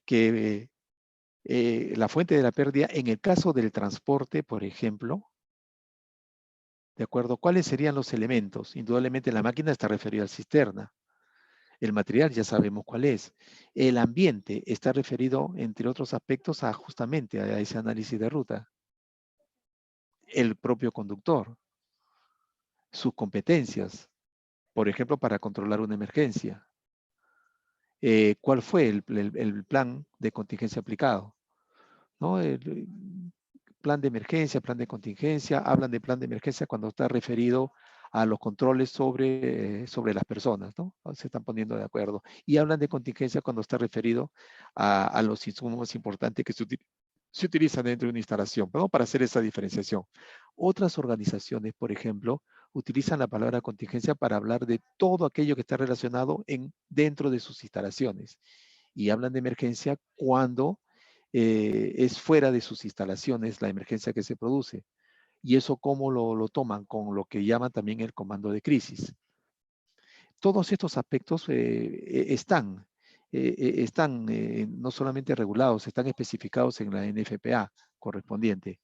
que la fuente de la pérdida, en el caso del transporte, por ejemplo, ¿de acuerdo? ¿Cuáles serían los elementos? Indudablemente la máquina está referida al cisterna. El material ya sabemos cuál es. El ambiente está referido, entre otros aspectos, a justamente a ese análisis de ruta. El propio conductor, sus competencias, por ejemplo, para controlar una emergencia. ¿Cuál fue el plan de contingencia aplicado? ¿No? El plan de emergencia, plan de contingencia, hablan de plan de emergencia cuando está referido a los controles sobre las personas, ¿no? Se están poniendo de acuerdo. Y hablan de contingencia cuando está referido a los insumos más importantes que se utilizan dentro de una instalación, ¿no? Para hacer esa diferenciación. Otras organizaciones, por ejemplo, utilizan la palabra contingencia para hablar de todo aquello que está relacionado dentro de sus instalaciones. Y hablan de emergencia cuando es fuera de sus instalaciones la emergencia que se produce. Y eso cómo lo toman con lo que llaman también el comando de crisis. Todos estos aspectos están no solamente regulados, están especificados en la NFPA correspondiente.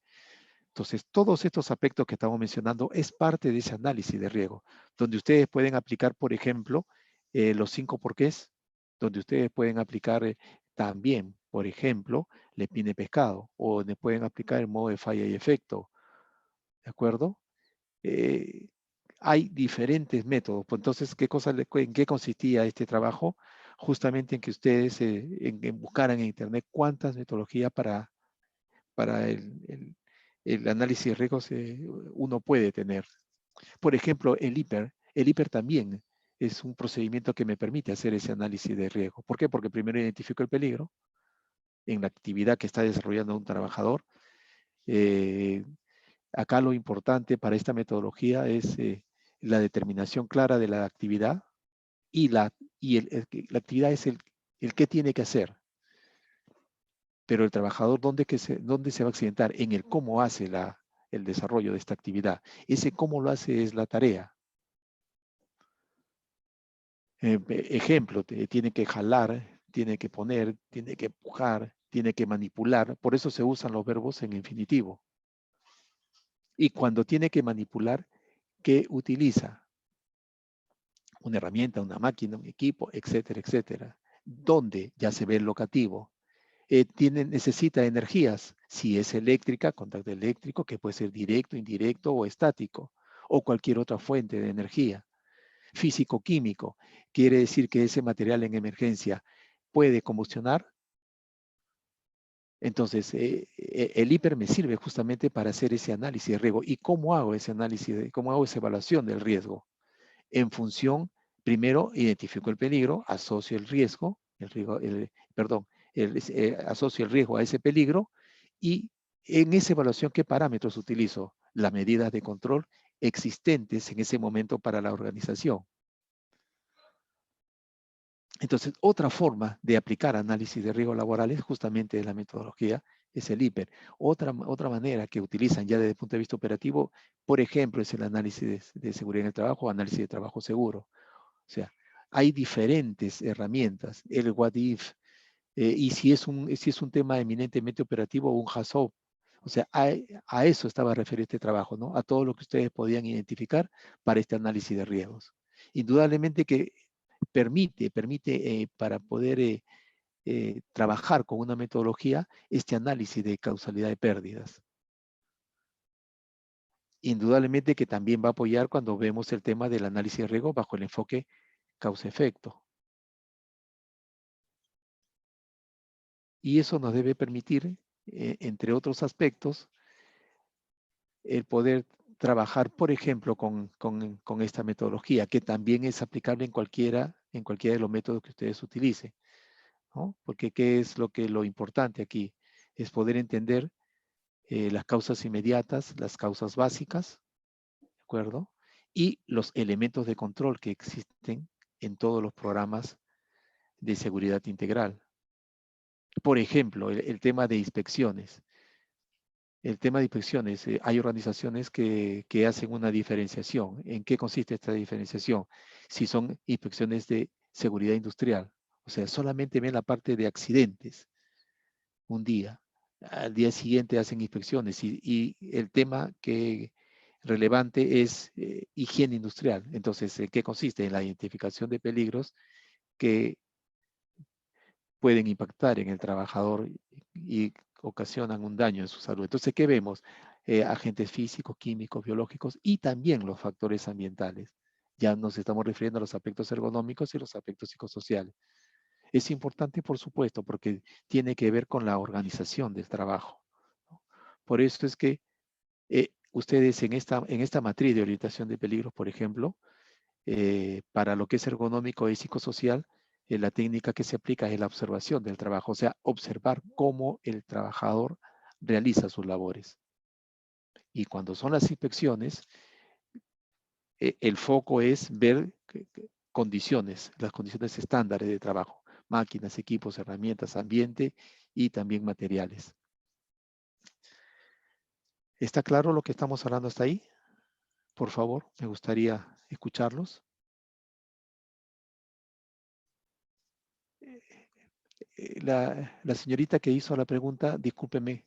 Entonces, todos estos aspectos que estamos mencionando es parte de ese análisis de riesgo, donde ustedes pueden aplicar, por ejemplo, los 5 porqués, donde ustedes pueden aplicar también, por ejemplo, le pine pescado, o donde pueden aplicar el modo de falla y efecto, ¿de acuerdo? Eh, hay diferentes métodos. Pues entonces, ¿en qué consistía este trabajo? Justamente en que ustedes en buscaran en Internet cuántas metodologías para el análisis de riesgos uno puede tener. Por ejemplo, el hiper también es un procedimiento que me permite hacer ese análisis de riesgo. ¿Por qué? Porque primero identifico el peligro en la actividad que está desarrollando un trabajador. Eh, Acá lo importante para esta metodología es la determinación clara de la actividad y la actividad es el qué tiene que hacer. Pero el trabajador, ¿dónde se va a accidentar? En el cómo hace el desarrollo de esta actividad. Ese cómo lo hace es la tarea. Ejemplo, tiene que jalar, tiene que poner, tiene que empujar, tiene que manipular. Por eso se usan los verbos en infinitivo. Y cuando tiene que manipular, ¿qué utiliza? Una herramienta, una máquina, un equipo, etcétera, etcétera. ¿Dónde? Ya se ve el locativo. Necesita energías. Si es eléctrica, contacto eléctrico, que puede ser directo, indirecto o estático, o cualquier otra fuente de energía. Físico-químico, quiere decir que ese material en emergencia puede combustionar. Entonces, el hiper me sirve justamente para hacer ese análisis de riesgo. ¿Y cómo hago ese análisis, cómo hago esa evaluación del riesgo? En función, primero identifico el peligro, asocio el riesgo, perdón, asocio el riesgo a ese peligro y en esa evaluación, ¿qué parámetros utilizo? Las medidas de control existentes en ese momento para la organización. Entonces, otra forma de aplicar análisis de riesgo laboral es justamente la metodología, es el hiper. Otra manera que utilizan ya desde el punto de vista operativo, por ejemplo, es el análisis de seguridad en el trabajo, análisis de trabajo seguro. O sea, hay diferentes herramientas, el what if, y si es un tema eminentemente operativo, un HACCP. O sea, a eso estaba referido este trabajo, ¿no? A todo lo que ustedes podían identificar para este análisis de riesgos. Indudablemente que permite para poder trabajar con una metodología este análisis de causalidad de pérdidas. Indudablemente que también va a apoyar cuando vemos el tema del análisis de riesgo bajo el enfoque causa-efecto. Y eso nos debe permitir, entre otros aspectos, el poder trabajar, por ejemplo, con esta metodología, que también es aplicable en cualquiera de los métodos que ustedes utilicen, ¿no? Porque ¿qué es lo importante aquí? Es poder entender las causas inmediatas, las causas básicas, ¿de acuerdo? Y los elementos de control que existen en todos los programas de seguridad integral. Por ejemplo, el tema de inspecciones. El tema de inspecciones, hay organizaciones que hacen una diferenciación. ¿En qué consiste esta diferenciación? Si son inspecciones de seguridad industrial, o sea, solamente ven la parte de accidentes, un día. Al día siguiente hacen inspecciones y el tema que relevante es higiene industrial. Entonces, ¿en qué consiste? En la identificación de peligros que pueden impactar en el trabajador y ocasionan un daño en su salud. Entonces, ¿qué vemos? Agentes físicos, químicos, biológicos y también los factores ambientales. Ya nos estamos refiriendo a los aspectos ergonómicos y los aspectos psicosociales. Es importante, por supuesto, porque tiene que ver con la organización del trabajo. Por eso es que ustedes en esta matriz de orientación de peligros, por ejemplo, para lo que es ergonómico y psicosocial, la técnica que se aplica es la observación del trabajo, o sea, observar cómo el trabajador realiza sus labores. Y cuando son las inspecciones, el foco es ver condiciones, las condiciones estándares de trabajo, máquinas, equipos, herramientas, ambiente y también materiales. ¿Está claro lo que estamos hablando hasta ahí? Por favor, me gustaría escucharlos. La señorita que hizo la pregunta, discúlpeme,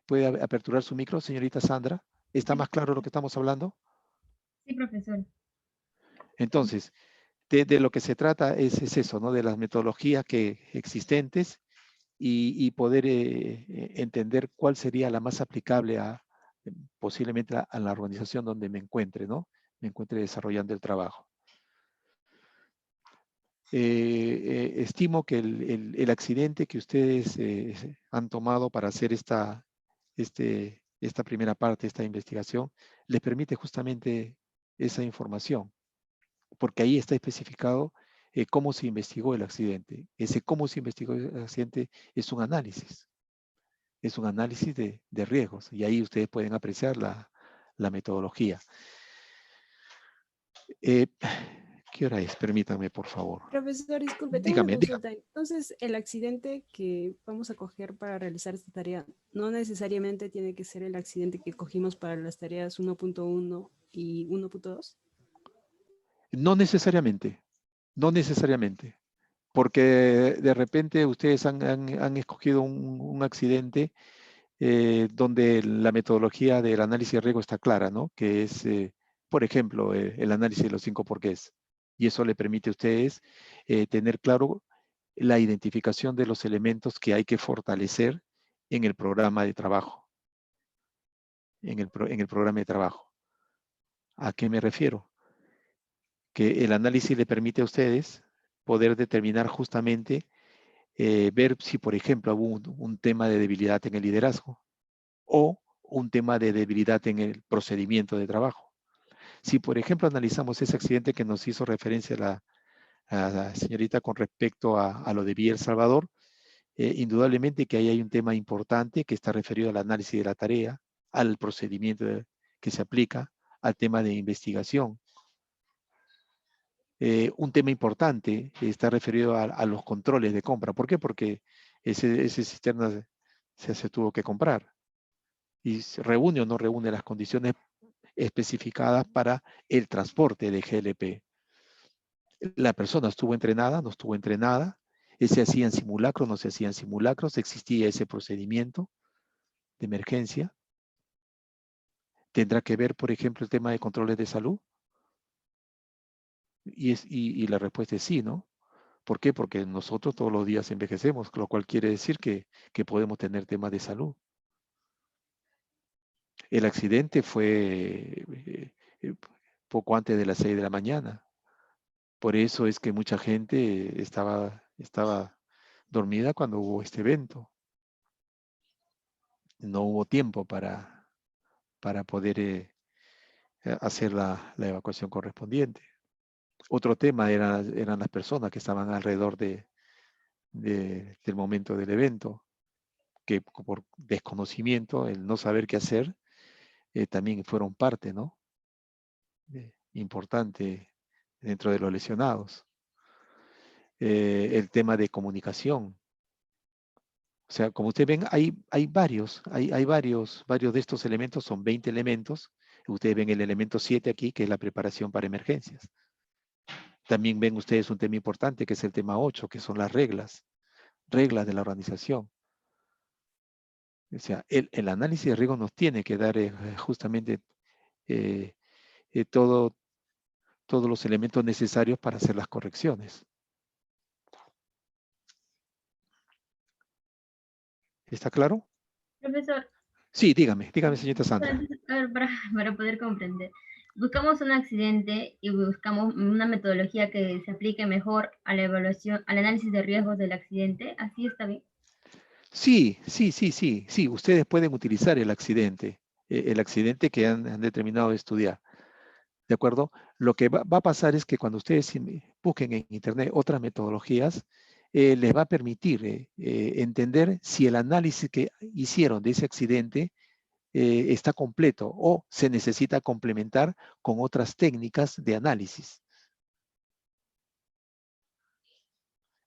¿puede aperturar su micro, señorita Sandra? ¿Está Sí, más claro lo que estamos hablando? sí, profesor. Entonces, de lo que se trata es eso, ¿no? De las metodologías existentes y poder entender cuál sería la más aplicable posiblemente a la organización donde me encuentre, ¿no? Me encuentre desarrollando el trabajo. Estimo que el accidente que ustedes han tomado para hacer esta primera parte, esta investigación, les permite justamente esa información, porque ahí está especificado cómo se investigó el accidente. Ese cómo se investigó el accidente es un análisis de riesgos, y ahí ustedes pueden apreciar la metodología. Eh, ¿Qué hora es? Permítanme, por favor. Profesor, disculpe, tengo una Dígame, dígame. consulta. Entonces, el accidente que vamos a coger para realizar esta tarea no necesariamente tiene que ser el accidente que cogimos para las tareas 1.1 y 1.2. No necesariamente, no necesariamente, porque de repente ustedes han escogido un accidente donde la metodología del análisis de riesgo está clara, ¿no? Que es, por ejemplo, el análisis de los 5 porqués. Y eso le permite a ustedes tener claro la identificación de los elementos que hay que fortalecer en el programa de trabajo, en el programa de trabajo. ¿A qué me refiero? Que el análisis le permite a ustedes poder determinar justamente, ver si, por ejemplo, hubo un tema de debilidad en el liderazgo o un tema de debilidad en el procedimiento de trabajo. Si, por ejemplo, analizamos ese accidente que nos hizo referencia a la señorita con respecto a lo de Villa El Salvador, indudablemente que ahí hay un tema importante que está referido al análisis de la tarea, al procedimiento que se aplica, al tema de investigación. Un tema importante está referido a los controles de compra. ¿Por qué? Porque ese cisterna se tuvo que comprar y se reúne o no reúne las condiciones especificadas para el transporte de GLP. La persona estuvo entrenada, no estuvo entrenada, se hacían simulacros, no se hacían simulacros, existía ese procedimiento de emergencia. Tendrá que ver, por ejemplo, el tema de controles de salud. Y la respuesta es sí, ¿no? ¿Por qué? Porque nosotros todos los días envejecemos, lo cual quiere decir que podemos tener temas de salud. El accidente fue poco antes de las 6 de la mañana. Por eso es que mucha gente estaba dormida cuando hubo este evento. No hubo tiempo para poder hacer la evacuación correspondiente. Otro tema eran las personas que estaban alrededor del momento del evento, que por desconocimiento, el no saber qué hacer, también fueron parte, ¿no? Importante dentro de los lesionados. El tema de comunicación. O sea, como ustedes ven, hay varios de estos elementos, son 20 elementos. Ustedes ven el elemento 7 aquí, que es la preparación para emergencias. También ven ustedes un tema importante, que es el tema 8, que son las reglas de la organización. O sea, el análisis de riesgo nos tiene que dar justamente eh, todos los elementos necesarios para hacer las correcciones. ¿Está claro? Profesor, Sí, dígame, señorita Sandra. a ver, para poder comprender. Buscamos un accidente y buscamos una metodología que se aplique mejor a la evaluación, al análisis de riesgos del accidente. ¿Así está bien? Sí. Ustedes pueden utilizar el accidente que han determinado de estudiar. ¿De acuerdo? Lo que va a pasar es que cuando ustedes busquen en Internet otras metodologías, les va a permitir entender si el análisis que hicieron de ese accidente está completo o se necesita complementar con otras técnicas de análisis.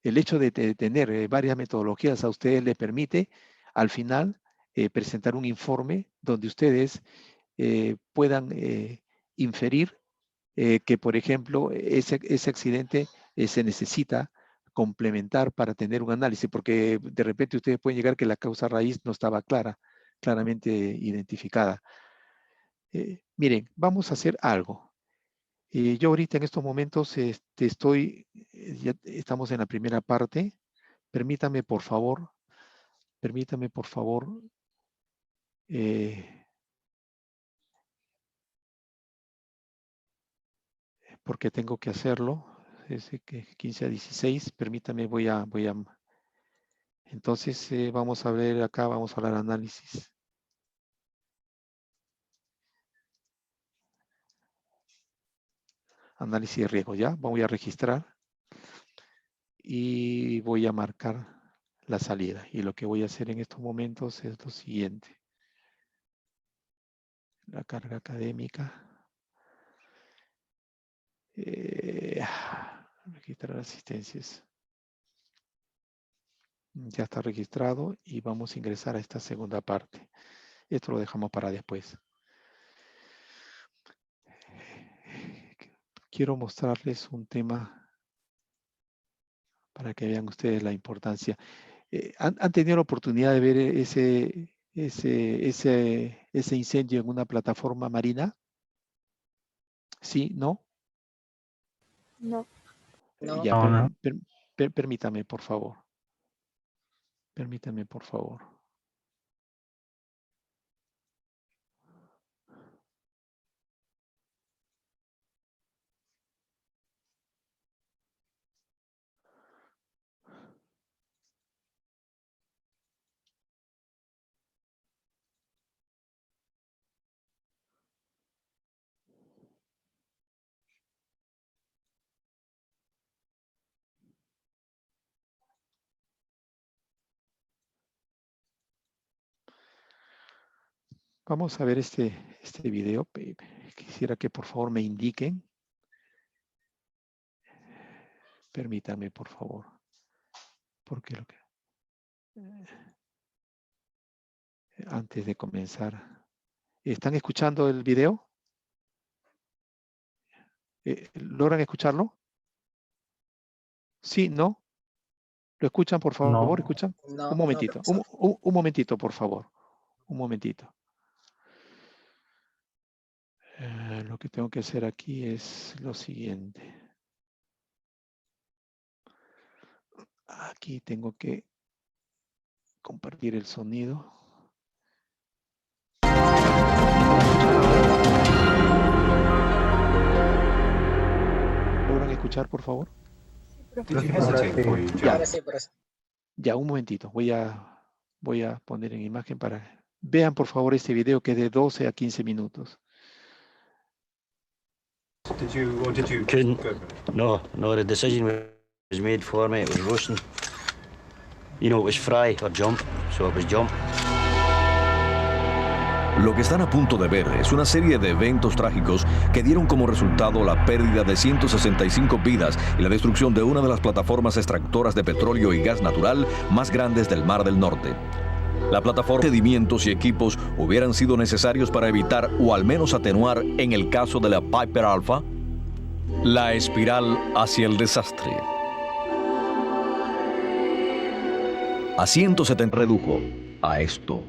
El hecho de tener varias metodologías a ustedes les permite al final presentar un informe donde ustedes puedan inferir que, por ejemplo, ese accidente se necesita complementar para tener un análisis, porque de repente ustedes pueden llegar que la causa raíz no estaba claramente identificada. Miren, vamos a hacer algo. Yo ahorita en estos momentos ya estamos en la primera parte. Permítame, por favor, eh, porque tengo que hacerlo. Es que 15 a 16, permítame, entonces vamos a ver acá, vamos a hablar de análisis. Análisis de riesgo, ¿ya? Voy a registrar y voy a marcar la salida. Y lo que voy a hacer en estos momentos es lo siguiente. La carga académica. Registrar asistencias. Ya está registrado y vamos a ingresar a esta segunda parte. Esto lo dejamos para después. Quiero mostrarles un tema para que vean ustedes la importancia. ¿Han tenido la oportunidad de ver ese incendio en una plataforma marina? ¿Sí? ¿No? No. Ya, No. permítame, por favor. Permítame, por favor. Vamos a ver este video. Quisiera que por favor me indiquen. Permítame, por favor. Porque antes de comenzar. ¿Están escuchando el video? ¿Logran escucharlo? ¿Sí? ¿No? ¿Lo escuchan, por favor? No. ¿Escuchan? No, Un momentito, profesor. un momentito, por favor. Un momentito. Lo que tengo que hacer aquí es lo siguiente. Aquí tengo que compartir el sonido. ¿Logran escuchar, por favor? Ahora sí, profesor. Ya, un momentito. Voy a poner en imagen para... Vean, por favor, este video que es de 12 a 15 minutos. Couldn't. No, the decision was made for me. It was roasting. You know, it was fry or jump, so it was jump. Lo que están a punto de ver es una serie de eventos trágicos que dieron como resultado la pérdida de 165 vidas y la destrucción de una de las plataformas extractoras de petróleo y gas natural más grandes del Mar del Norte. La plataforma de sedimentos y equipos hubieran sido necesarios para evitar o al menos atenuar, en el caso de la Piper Alpha, la espiral hacia el desastre. A 170 redujo a esto.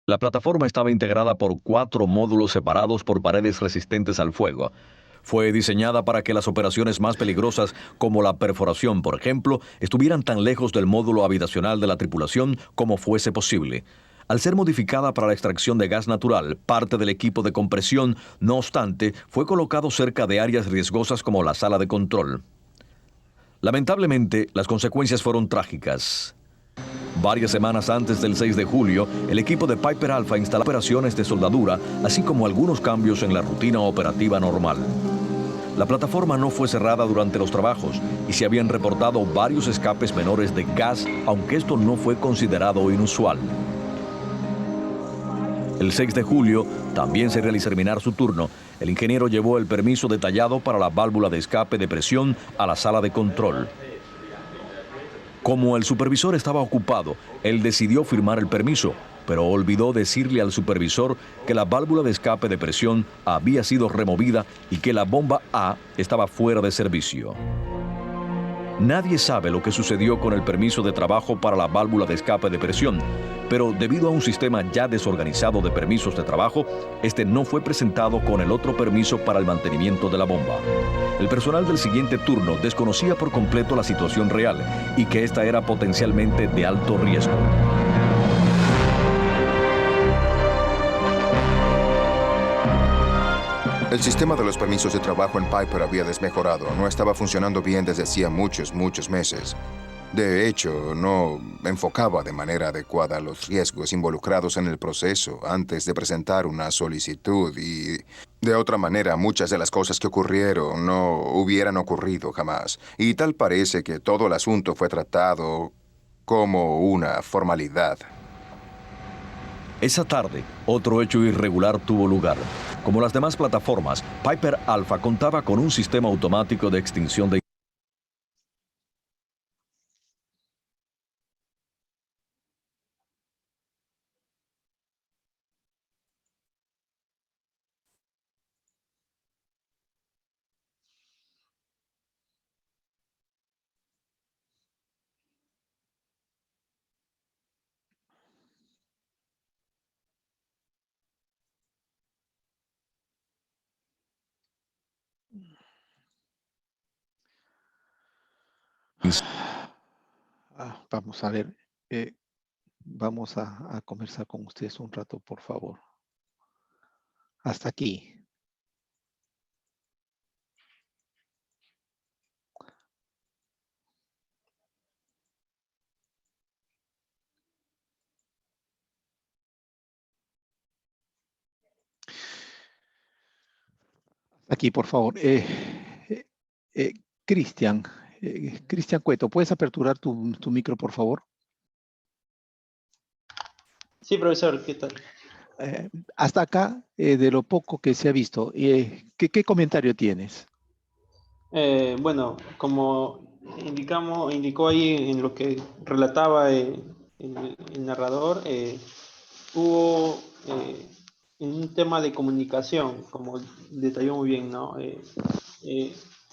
La plataforma estaba integrada por 4 módulos separados por paredes resistentes al fuego. Fue diseñada para que las operaciones más peligrosas, como la perforación, por ejemplo, estuvieran tan lejos del módulo habitacional de la tripulación como fuese posible. Al ser modificada para la extracción de gas natural, parte del equipo de compresión, no obstante, fue colocado cerca de áreas riesgosas como la sala de control. Lamentablemente, las consecuencias fueron trágicas. Varias semanas antes del 6 de julio, el equipo de Piper Alpha instaló operaciones de soldadura, así como algunos cambios en la rutina operativa normal. La plataforma no fue cerrada durante los trabajos y se habían reportado varios escapes menores de gas, aunque esto no fue considerado inusual. El 6 de julio, también sería al terminar su turno, el ingeniero llevó el permiso detallado para la válvula de escape de presión a la sala de control. Como el supervisor estaba ocupado, él decidió firmar el permiso, pero olvidó decirle al supervisor que la válvula de escape de presión había sido removida y que la bomba A estaba fuera de servicio. Nadie sabe lo que sucedió con el permiso de trabajo para la válvula de escape de presión, pero debido a un sistema ya desorganizado de permisos de trabajo, este no fue presentado con el otro permiso para el mantenimiento de la bomba. El personal del siguiente turno desconocía por completo la situación real y que esta era potencialmente de alto riesgo. El sistema de los permisos de trabajo en Piper había desmejorado. No estaba funcionando bien desde hacía muchos meses. De hecho, no enfocaba de manera adecuada los riesgos involucrados en el proceso antes de presentar una solicitud y, de otra manera, muchas de las cosas que ocurrieron no hubieran ocurrido jamás. Y tal parece que todo el asunto fue tratado como una formalidad. Esa tarde, otro hecho irregular tuvo lugar. Como las demás plataformas, Piper Alpha contaba con un sistema automático de extinción de... Vamos a ver. Vamos a conversar con ustedes un rato, por favor. Hasta aquí. Aquí, por favor. Cristian, Cristian Cueto, ¿puedes aperturar tu micro, por favor? Sí, profesor, ¿qué tal? Hasta acá, de lo poco que se ha visto, ¿qué comentario tienes? Bueno, como indicó ahí en lo que relataba el narrador, hubo un tema de comunicación, como detalló muy bien, ¿no?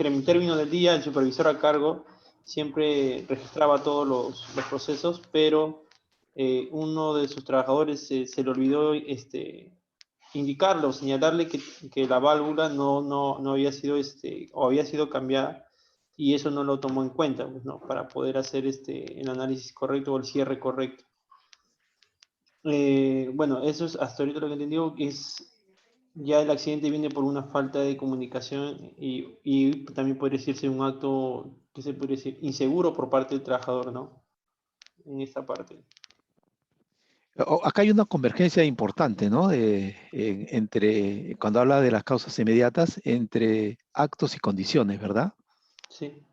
En términos del día, el supervisor a cargo siempre registraba todos los procesos, pero uno de sus trabajadores se le olvidó indicarlo, señalarle que la válvula no había sido, o había sido cambiada, y eso no lo tomó en cuenta, pues, ¿no? Para poder hacer el análisis correcto o el cierre correcto. Bueno, eso es hasta ahorita lo que he entendido, que ya el accidente viene por una falta de comunicación y también podría decirse un acto, que se podría decir, inseguro por parte del trabajador, ¿no? En esta parte. Acá hay una convergencia importante, ¿no? Entre, cuando habla de las causas inmediatas, entre actos y condiciones, ¿verdad? Sí.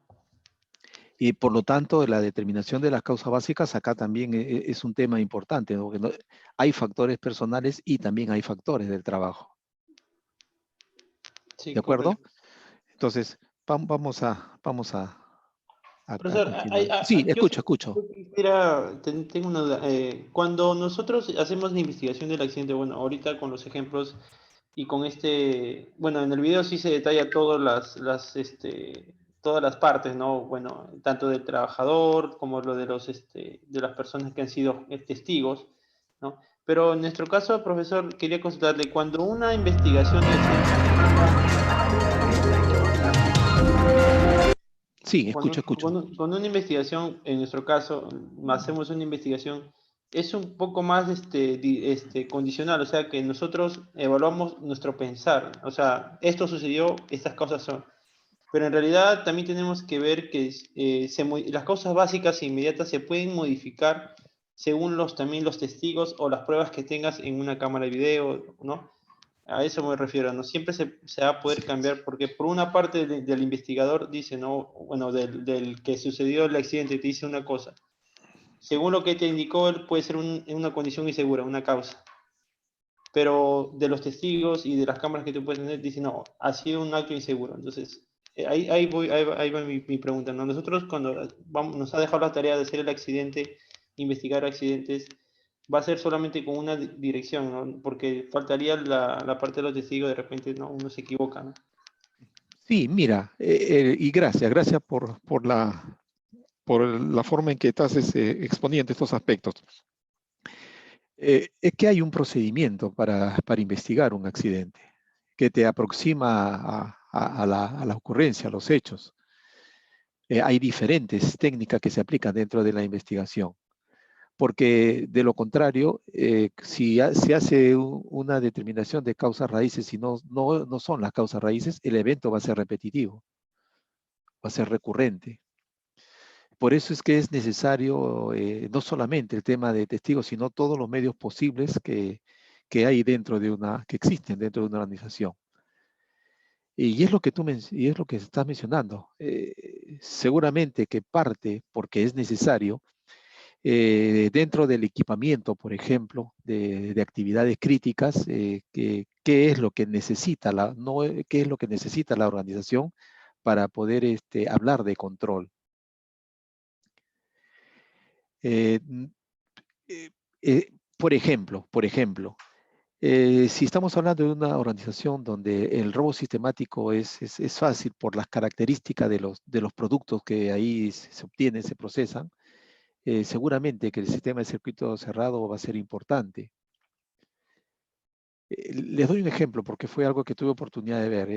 Y por lo tanto, la determinación de las causas básicas acá también es un tema importante, ¿no? Porque hay factores personales y también hay factores del trabajo. Sí, ¿De acuerdo? correcto. Entonces, vamos a Profesor, continuar. Sí, escucho. tengo una duda. Cuando nosotros hacemos la investigación del accidente, bueno, ahorita con los ejemplos y con bueno, en el video sí se detalla todas todas las partes, ¿no? Bueno, tanto del trabajador como lo de de las personas que han sido testigos. ¿no? Pero en nuestro caso, profesor, quería consultarle, cuando una investigación Sí, escucho. Cuando una investigación, en nuestro caso, hacemos una investigación, es un poco más condicional, o sea, que nosotros evaluamos nuestro pensar, o sea, esto sucedió, estas causas son. Pero en realidad también tenemos que ver que las causas básicas e inmediatas se pueden modificar según también los testigos o las pruebas que tengas en una cámara de video, ¿no? A eso me refiero, no siempre se va a poder cambiar, porque por una parte del investigador dice, no, bueno, del que sucedió el accidente te dice una cosa. Según lo que te indicó, él puede ser una condición insegura, una causa. Pero de los testigos y de las cámaras que tú puedes tener, dice, no, ha sido un acto inseguro. Entonces, ahí va mi pregunta, ¿no? Nosotros cuando nos ha dejado la tarea de hacer el accidente, investigar accidentes, va a ser solamente con una dirección, ¿no? Porque faltaría la parte de los testigos, de repente, ¿no? Uno se equivoca, ¿no? Sí, mira, y gracias por la forma en que estás exponiendo estos aspectos. Es que hay un procedimiento para investigar un accidente que te aproxima a la ocurrencia, a los hechos. Hay diferentes técnicas que se aplican dentro de la investigación, porque de lo contrario, si se hace una determinación de causas raíces y no son las causas raíces, el evento va a ser repetitivo, va a ser recurrente. Por eso es que es necesario no solamente el tema de testigos, sino todos los medios posibles que hay dentro de que existen dentro de una organización. Y es lo que y es lo que estás mencionando. Seguramente que parte, porque es necesario, dentro del equipamiento, por ejemplo, de actividades críticas, qué es lo que necesita qué es lo que necesita la organización para poder hablar de control. Por ejemplo, si estamos hablando de una organización donde el robo sistemático es fácil por las características de los productos que ahí se obtienen, se procesan, seguramente que el sistema de circuito cerrado va a ser importante. Les doy un ejemplo porque fue algo que tuve oportunidad de ver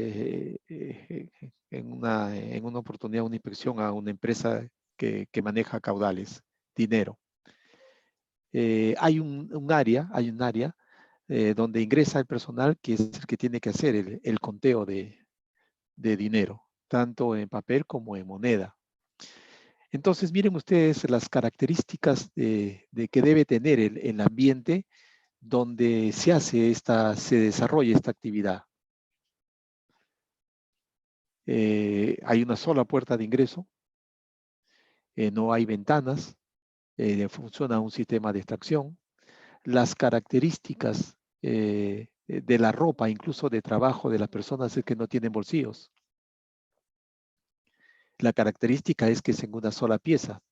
en una oportunidad, una inspección a una empresa que maneja caudales, dinero. Hay un área donde ingresa el personal que es el que tiene que hacer el conteo de dinero, tanto en papel como en moneda. Entonces, miren ustedes las características de que debe tener el ambiente donde se desarrolla esta actividad. Hay una sola puerta de ingreso, no hay ventanas, funciona un sistema de extracción. Las características de la ropa, incluso de trabajo de las personas, es que no tienen bolsillos. La característica es que es en una sola pieza.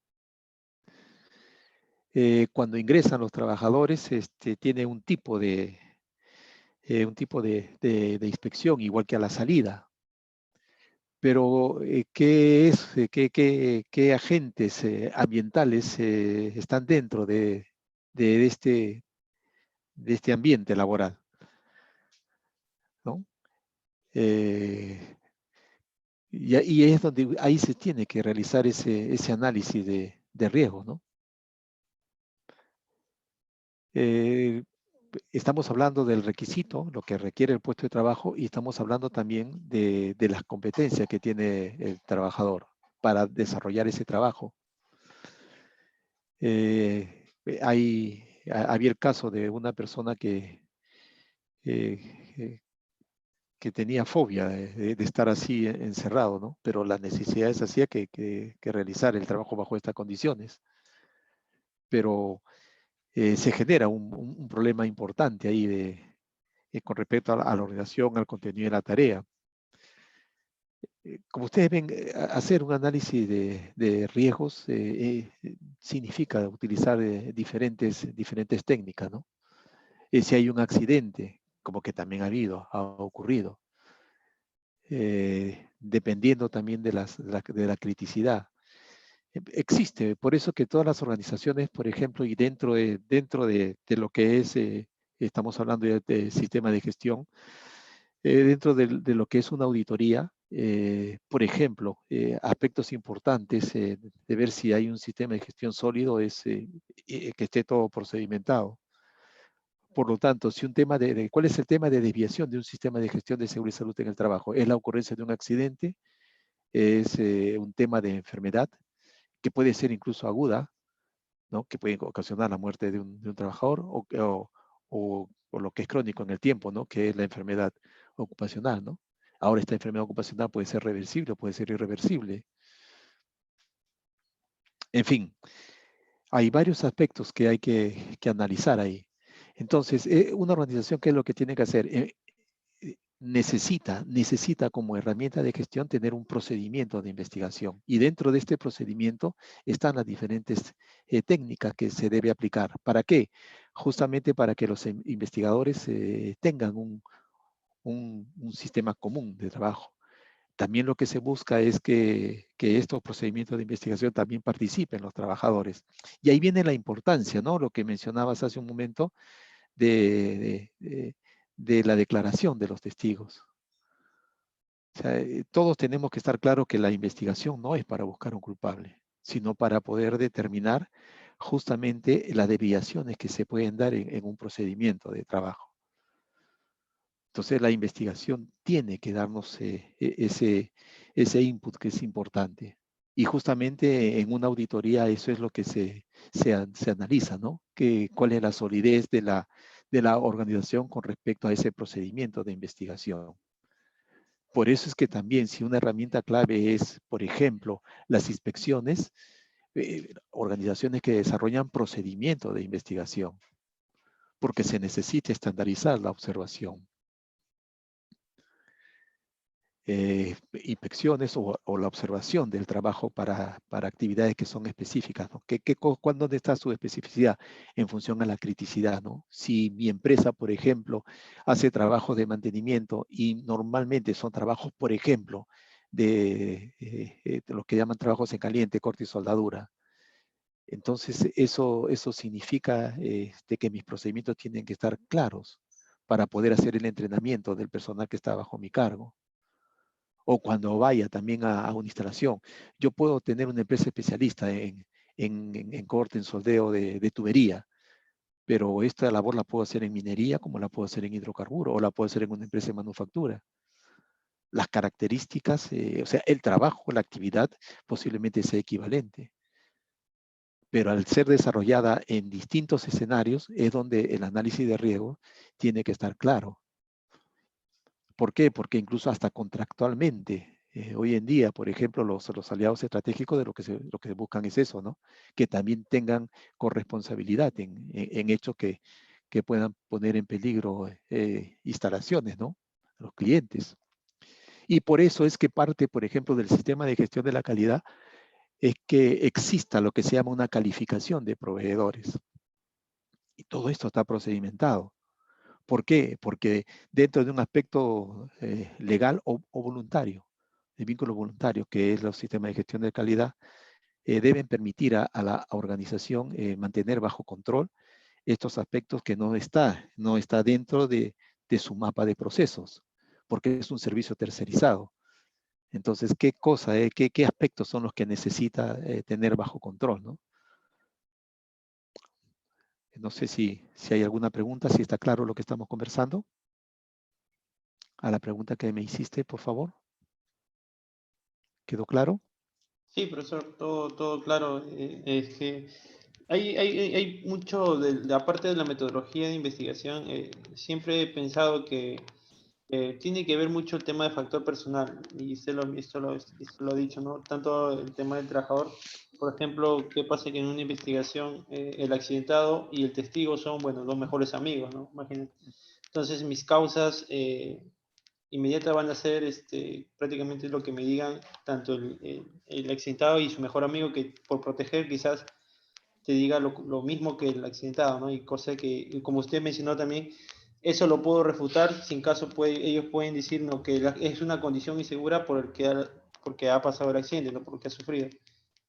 Cuando ingresan los trabajadores, tiene un tipo de inspección, igual que a la salida. Pero, ¿qué agentes ambientales están dentro de este ambiente laboral? ¿No? Y es donde ahí se tiene que realizar ese análisis de riesgo, ¿no? Estamos hablando del requisito, lo que requiere el puesto de trabajo, y estamos hablando también de las competencias que tiene el trabajador para desarrollar ese trabajo. Había el caso de una persona que tenía fobia de estar así encerrado, ¿no? Pero las necesidades hacía que realizar el trabajo bajo estas condiciones. Pero se genera un problema importante ahí con respecto a la organización, al contenido de la tarea. Como ustedes ven, hacer un análisis de riesgos significa utilizar diferentes técnicas, ¿no? Si hay un accidente, como que también ha ocurrido, dependiendo también de la criticidad. Existe, por eso que todas las organizaciones, por ejemplo, y dentro de lo que es, estamos hablando de sistema de gestión, dentro de lo que es una auditoría, por ejemplo, aspectos importantes de ver si hay un sistema de gestión sólido es que esté todo procedimentado. Por lo tanto, si un tema ¿cuál es el tema de desviación de un sistema de gestión de seguridad y salud en el trabajo? Es la ocurrencia de un accidente, es un tema de enfermedad, que puede ser incluso aguda, ¿no? Que puede ocasionar la muerte de un trabajador, o lo que es crónico en el tiempo, ¿no? Que es la enfermedad ocupacional, ¿no? Ahora esta enfermedad ocupacional puede ser reversible o puede ser irreversible. En fin, hay varios aspectos que hay que analizar ahí. Entonces, una organización, ¿qué es lo que tiene que hacer? Necesita como herramienta de gestión tener un procedimiento de investigación. Y dentro de este procedimiento están las diferentes técnicas que se debe aplicar. ¿Para qué? Justamente para que los investigadores tengan un sistema común de trabajo. También lo que se busca es que estos procedimientos de investigación también participen los trabajadores. Y ahí viene la importancia, ¿no? Lo que mencionabas hace un momento de la declaración de los testigos. O sea, todos tenemos que estar claros que la investigación no es para buscar un culpable, sino para poder determinar justamente las desviaciones que se pueden dar en un procedimiento de trabajo. Entonces la investigación tiene que darnos ese input que es importante. Y justamente en una auditoría eso es lo que se analiza, ¿no? ¿Cuál es la solidez de la organización con respecto a ese procedimiento de investigación? Por eso es que también si una herramienta clave es, por ejemplo, las inspecciones, organizaciones que desarrollan procedimientos de investigación, porque se necesita estandarizar la observación. Inspecciones o la observación del trabajo para actividades que son específicas, ¿no? ¿Dónde está su especificidad? En función a la criticidad, ¿no? Si mi empresa, por ejemplo, hace trabajos de mantenimiento y normalmente son trabajos, por ejemplo, de lo que llaman trabajos en caliente, corte y soldadura, entonces eso significa de que mis procedimientos tienen que estar claros para poder hacer el entrenamiento del personal que está bajo mi cargo. O cuando vaya también a una instalación. Yo puedo tener una empresa especialista en corte, en soldeo de tubería, pero esta labor la puedo hacer en minería, como la puedo hacer en hidrocarburo, o la puedo hacer en una empresa de manufactura. Las características, o sea, el trabajo, la actividad, posiblemente sea equivalente. Pero al ser desarrollada en distintos escenarios, es donde el análisis de riesgo tiene que estar claro. ¿Por qué? Porque incluso hasta contractualmente, hoy en día, por ejemplo, los aliados estratégicos de lo que buscan es eso, ¿no? Que también tengan corresponsabilidad en hechos que puedan poner en peligro instalaciones, ¿no? Los clientes. Y por eso es que parte, por ejemplo, del sistema de gestión de la calidad es que exista lo que se llama una calificación de proveedores. Y todo esto está procedimentado. ¿Por qué? Porque dentro de un aspecto legal o voluntario, de vínculo voluntario, que es los sistemas de gestión de calidad, deben permitir a la organización mantener bajo control estos aspectos que no está dentro de su mapa de procesos, porque es un servicio tercerizado. Entonces, ¿qué aspectos son los que necesita tener bajo control, ¿no? No sé si hay alguna pregunta, si está claro lo que estamos conversando. A la pregunta que me hiciste, por favor. ¿Quedó claro? Sí, profesor, todo claro. Es que hay mucho, aparte de la metodología de investigación, siempre he pensado que tiene que ver mucho el tema de factor personal, y esto lo ha dicho, ¿no? Tanto el tema del trabajador, por ejemplo, ¿qué pasa que en una investigación el accidentado y el testigo son, bueno, los mejores amigos, ¿no? Imagínate. Entonces mis causas inmediatas van a ser prácticamente lo que me digan tanto el accidentado y su mejor amigo, que por proteger quizás te diga lo mismo que el accidentado, ¿no? Y cosa que, como usted mencionó también, eso lo puedo refutar si en caso ellos pueden decir no, que es una condición insegura porque ha pasado el accidente, no porque ha sufrido.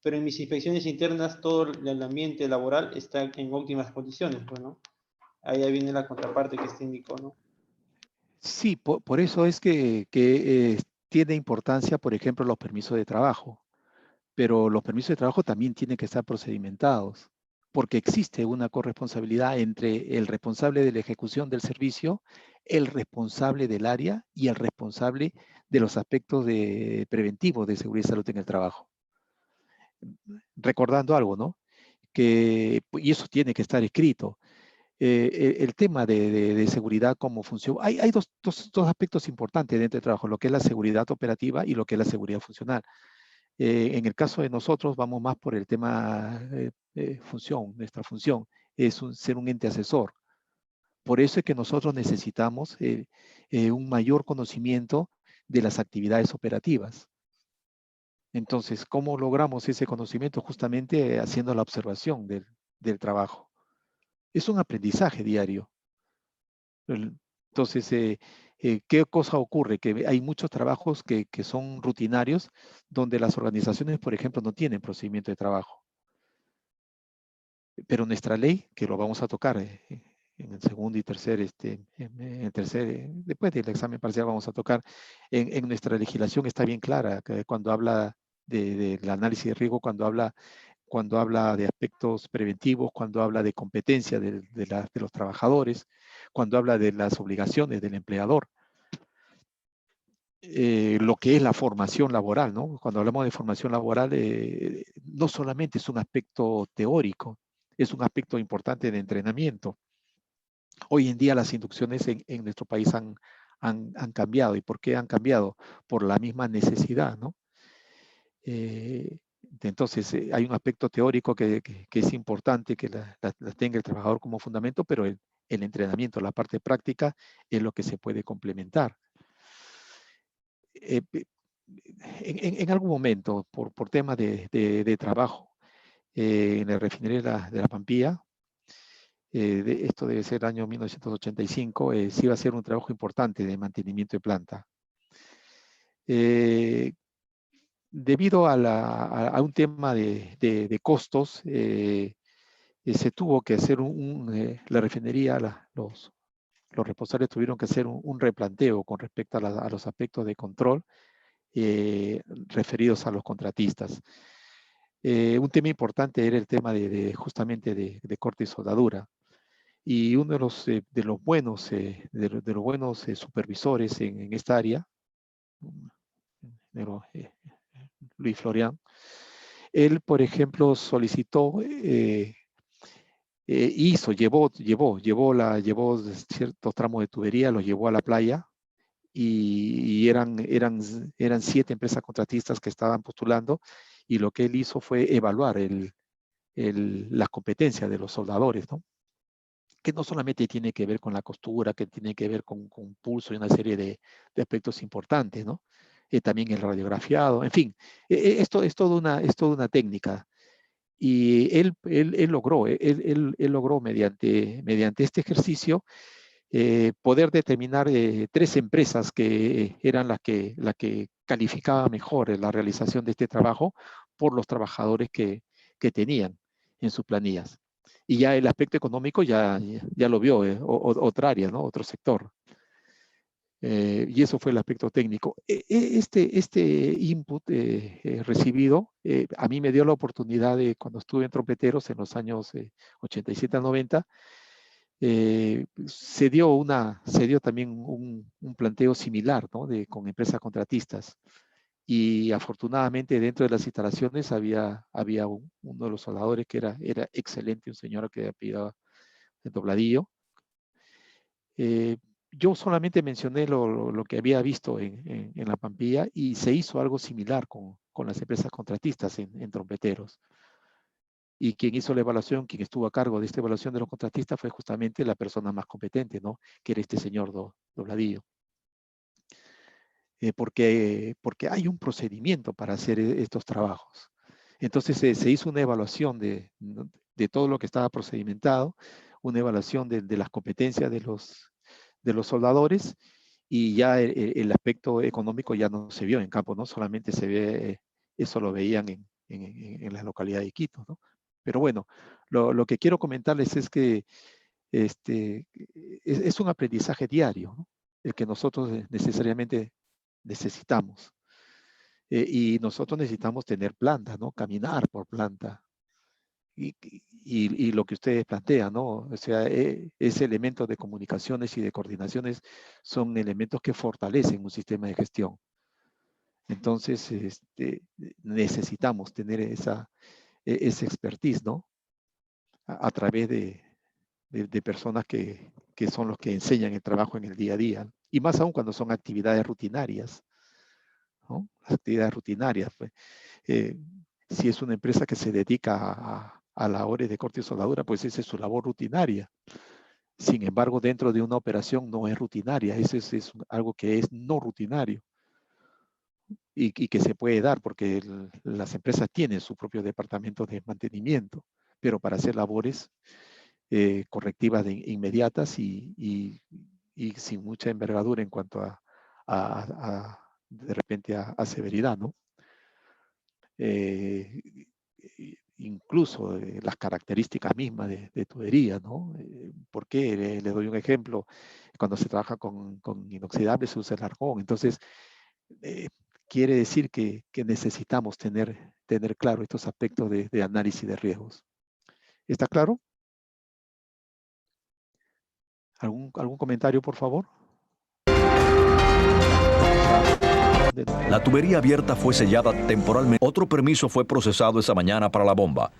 pero en mis inspecciones internas todo el ambiente laboral está en óptimas condiciones, pues, ¿no? Ahí viene la contraparte que este indicó, ¿no? Sí, por eso es que tiene importancia, por ejemplo, los permisos de trabajo. Pero los permisos de trabajo también tienen que estar procedimentados, porque existe una corresponsabilidad entre el responsable de la ejecución del servicio, el responsable del área y el responsable de los aspectos preventivos de seguridad y salud en el trabajo. Recordando algo, ¿no? Y eso tiene que estar escrito. El tema de seguridad como función, hay dos aspectos importantes dentro del trabajo, lo que es la seguridad operativa y lo que es la seguridad funcional. En el caso de nosotros vamos más por el tema función, nuestra función es ser un ente asesor. Por eso es que nosotros necesitamos un mayor conocimiento de las actividades operativas. Entonces, ¿cómo logramos ese conocimiento? Justamente haciendo la observación del trabajo. Es un aprendizaje diario. Entonces, ¿qué cosa ocurre? Que hay muchos trabajos que son rutinarios, donde las organizaciones, por ejemplo, no tienen procedimiento de trabajo. Pero nuestra ley, que lo vamos a tocar en el segundo y tercer, después del examen parcial vamos a tocar, en nuestra legislación está bien clara, que cuando habla del análisis de riesgo, cuando habla de aspectos preventivos, cuando habla de competencia de los trabajadores, cuando habla de las obligaciones del empleador. Lo que es la formación laboral, ¿no? Cuando hablamos de formación laboral, no solamente es un aspecto teórico, es un aspecto importante de entrenamiento. Hoy en día las inducciones en nuestro país han cambiado. ¿Y por qué han cambiado? Por la misma necesidad, ¿no? Entonces, hay un aspecto teórico que es importante que la tenga el trabajador como fundamento, pero el entrenamiento, la parte práctica, es lo que se puede complementar. En algún momento, por tema de trabajo, en la refinería de la Pampilla, esto debe ser el año 1985, se iba a hacer un trabajo importante de mantenimiento de planta. Debido a un tema de costos, se tuvo que hacer la refinería, los responsables tuvieron que hacer un replanteo con respecto a los aspectos de control referidos a los contratistas. Un tema importante era el tema justamente de corte y soldadura. Y uno de los buenos supervisores en esta área, Luis Florian, él, por ejemplo, solicitó, llevó ciertos tramos de tubería, los llevó a la playa, y eran 7 empresas contratistas que estaban postulando, y lo que él hizo fue evaluar las competencias de los soldadores, ¿no? Que no solamente tiene que ver con la costura, que tiene que ver con pulso y una serie de aspectos importantes, ¿no? También el radiografiado, en fin, esto es toda una técnica. Y él logró mediante este ejercicio poder determinar 3 empresas que eran las que calificaban mejor la realización de este trabajo por los trabajadores que tenían en sus planillas. Y ya el aspecto económico ya lo vio, otra área, ¿no? Otro sector. Y eso fue el aspecto técnico. Este input recibido a mí me dio la oportunidad de, cuando estuve en Trompeteros en los años 87 a 90, se dio también un planteo similar, ¿no? Con empresas contratistas. Y afortunadamente dentro de las instalaciones había uno de los soldadores que era excelente, un señor que apellidaba Dobladillo. Yo solamente mencioné lo que había visto en la Pampilla, y se hizo algo similar con las empresas contratistas en Trompeteros. Y quien hizo la evaluación, quien estuvo a cargo de esta evaluación de los contratistas fue justamente la persona más competente, ¿no? Que era este señor Dobladillo. Porque hay un procedimiento para hacer estos trabajos. Entonces se hizo una evaluación de todo lo que estaba procedimentado, una evaluación de las competencias de los soldadores, y ya el aspecto económico ya no se vio en campo, ¿no? Solamente se ve, eso lo veían en la localidad de Iquitos, ¿no? Pero bueno, lo que quiero comentarles es que es un aprendizaje diario, ¿no? El que nosotros necesariamente necesitamos. Y nosotros necesitamos tener planta, ¿no? Caminar por planta. Y lo que ustedes plantean, ¿no? O sea, ese elemento de comunicaciones y de coordinaciones son elementos que fortalecen un sistema de gestión. Entonces, necesitamos tener esa expertise, ¿no? A través de personas que son los que enseñan el trabajo en el día a día. Y más aún cuando son actividades rutinarias, ¿no? Las actividades rutinarias, pues. Eh, si es una empresa que se dedica a labores de corte y soldadura, pues esa es su labor rutinaria. Sin embargo, dentro de una operación no es rutinaria, eso es algo que es no rutinario y que se puede dar porque las empresas tienen su propio departamento de mantenimiento, pero para hacer labores correctivas inmediatas y sin mucha envergadura en cuanto de repente a severidad, ¿no? Incluso las características mismas de tubería, ¿no? ¿Por qué? Le doy un ejemplo. Cuando se trabaja con inoxidable se usa el argón. Entonces, eh, quiere decir que necesitamos tener claro estos aspectos de análisis de riesgos. ¿Está claro? ¿Algún comentario, por favor? La tubería abierta fue sellada temporalmente. Otro permiso fue procesado esa mañana para la bomba.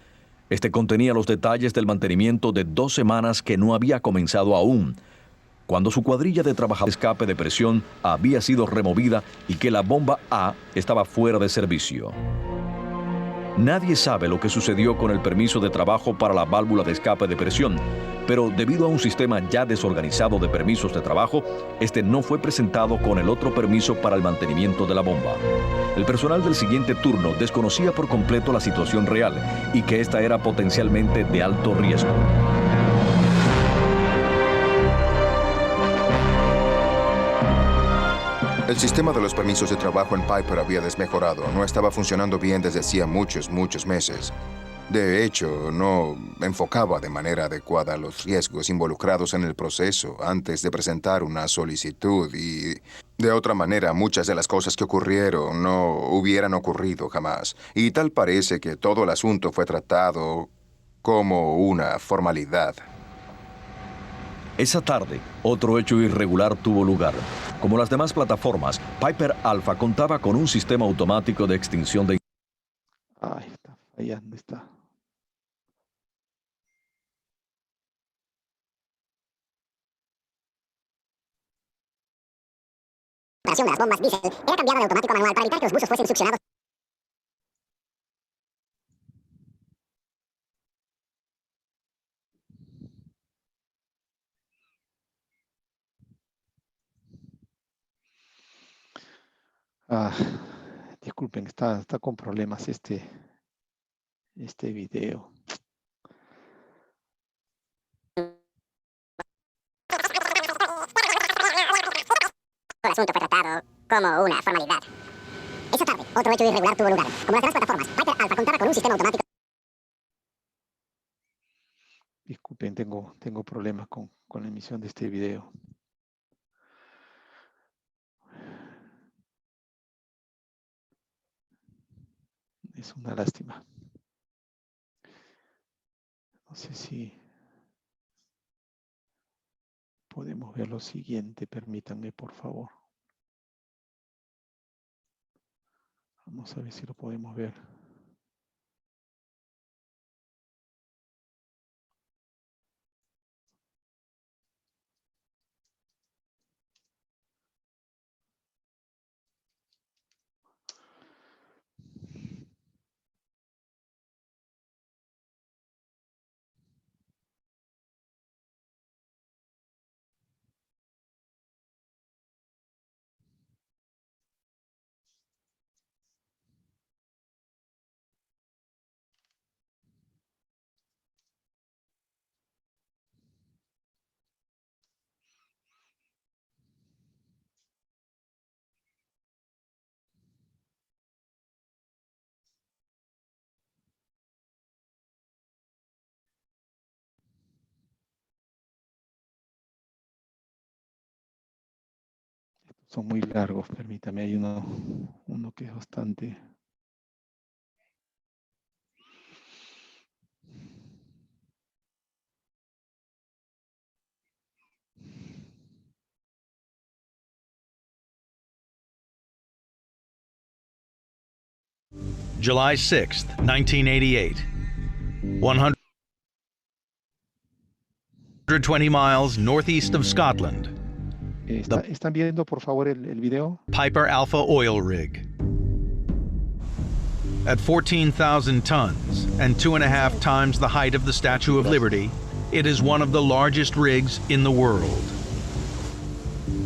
Este contenía los detalles del mantenimiento de 2 semanas que no había comenzado aún, cuando su cuadrilla de trabajadores de escape de presión había sido removida y que la bomba A estaba fuera de servicio. Nadie sabe lo que sucedió con el permiso de trabajo para la válvula de escape de presión, pero debido a un sistema ya desorganizado de permisos de trabajo, este no fue presentado con el otro permiso para el mantenimiento de la bomba. El personal del siguiente turno desconocía por completo la situación real y que esta era potencialmente de alto riesgo. El sistema de los permisos de trabajo en Piper había desmejorado. No estaba funcionando bien desde hacía muchos meses. De hecho, no enfocaba de manera adecuada los riesgos involucrados en el proceso antes de presentar una solicitud y, de otra manera, muchas de las cosas que ocurrieron no hubieran ocurrido jamás. Y tal parece que todo el asunto fue tratado como una formalidad. Esa tarde, otro hecho irregular tuvo lugar. Como las demás plataformas, Piper Alpha contaba con un sistema automático de extinción de... Ay, está fallando, está. La operación de las bombas diésel era cambiada de automático a manual para evitar que los buzos fuesen succionados. Ah, disculpen, está con problemas este video. El asunto fue tratado como una formalidad. Esa tarde, otro hecho irregular tuvo lugar. Como las demás plataformas, Piper Alpha contaba con un sistema automático. Disculpen, tengo problemas con la emisión de este video. Es una lástima. No sé si podemos ver lo siguiente. Permítanme, por favor. Vamos a ver si lo podemos ver. Son muy largos, permítame, hay uno que es bastante... July 6th, 1988. 120 miles northeast of Scotland. ¿Están viendo, por favor, el video? Piper Alpha oil rig. At 14,000 tons and 2.5 times the height of the Statue of Liberty, it is one of the largest rigs in the world.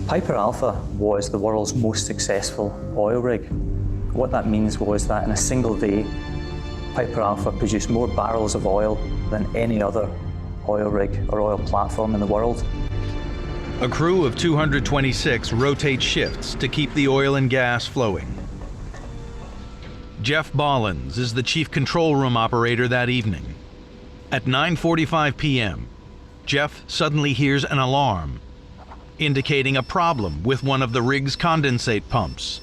Piper Alpha was the world's most successful oil rig. What that means was that in a single day, Piper Alpha produced more barrels of oil than any other oil rig or oil platform in the world. A crew of 226 rotate shifts to keep the oil and gas flowing. Jeff Bollins is the chief control room operator that evening. At 9:45 p.m., Jeff suddenly hears an alarm, indicating a problem with one of the rig's condensate pumps.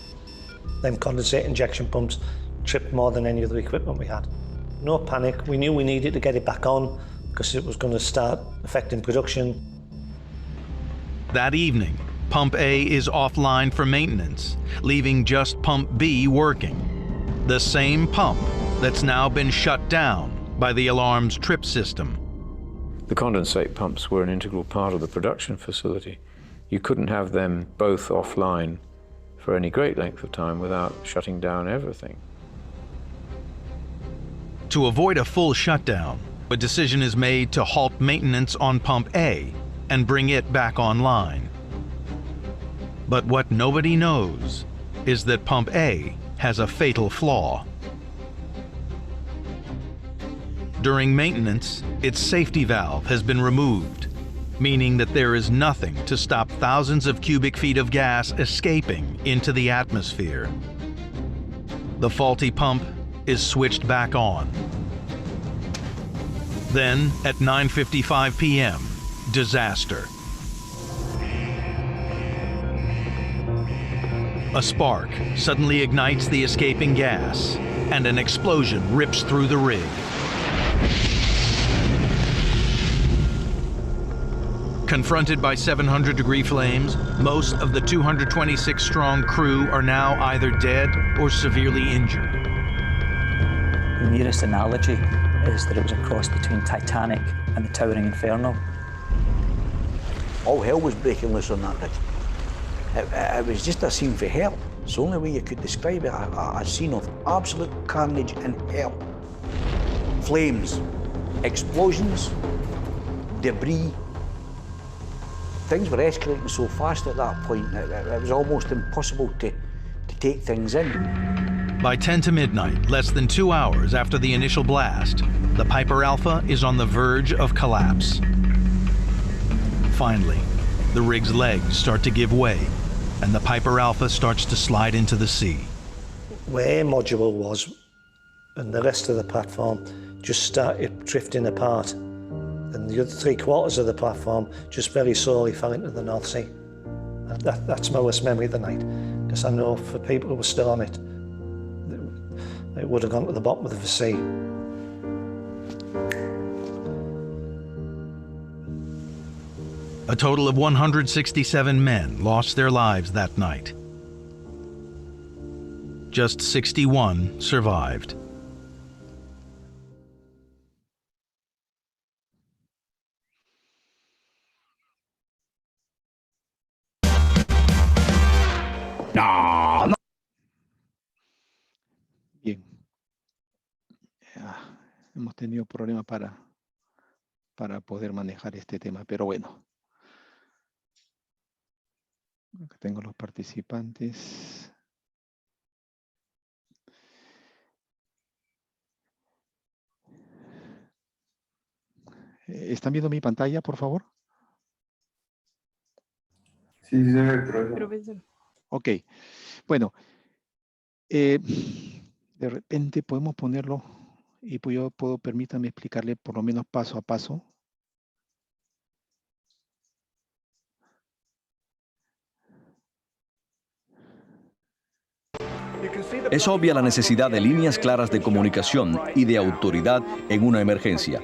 Them condensate injection pumps tripped more than any other equipment we had. No panic, we knew we needed to get it back on because it was going to start affecting production. That evening, Pump A is offline for maintenance, leaving just Pump B working. The same pump that's now been shut down by the alarm's trip system. The condensate pumps were an integral part of the production facility. You couldn't have them both offline for any great length of time without shutting down everything. To avoid a full shutdown, a decision is made to halt maintenance on Pump A and bring it back online. But what nobody knows is that Pump A has a fatal flaw. During maintenance, its safety valve has been removed, meaning that there is nothing to stop thousands of cubic feet of gas escaping into the atmosphere. The faulty pump is switched back on. Then, at 9:55 p.m., disaster. A spark suddenly ignites the escaping gas, and an explosion rips through the rig. Confronted by 700-degree flames, most of the 226-strong crew are now either dead or severely injured. The nearest analogy is that it was a cross between Titanic and the Towering Inferno. All hell was breaking loose on that rig. It was just a scene for hell. It's the only way you could describe it, a scene of absolute carnage and hell. Flames, explosions, debris. Things were escalating so fast at that point, it was almost impossible to take things in. By 10 to midnight, less than 2 hours after the initial blast, the Piper Alpha is on the verge of collapse. Finally, the rig's legs start to give way, and the Piper Alpha starts to slide into the sea. Where A module was, and the rest of the platform just started drifting apart. And the other 3/4 of the platform just very slowly fell into the North Sea. That's my worst memory of the night, because I know for people who were still on it, it would have gone to the bottom of the sea. A total of 167 men lost their lives that night. Just 61 survived. Bien. Hemos tenido problemas para poder manejar este tema, pero bueno. Acá tengo los participantes. ¿Están viendo mi pantalla, por favor? Sí, sí, se ve, profesor. Ok. Bueno. De repente podemos ponerlo y pues yo puedo, permítame explicarle por lo menos paso a paso. Es obvia la necesidad de líneas claras de comunicación y de autoridad en una emergencia.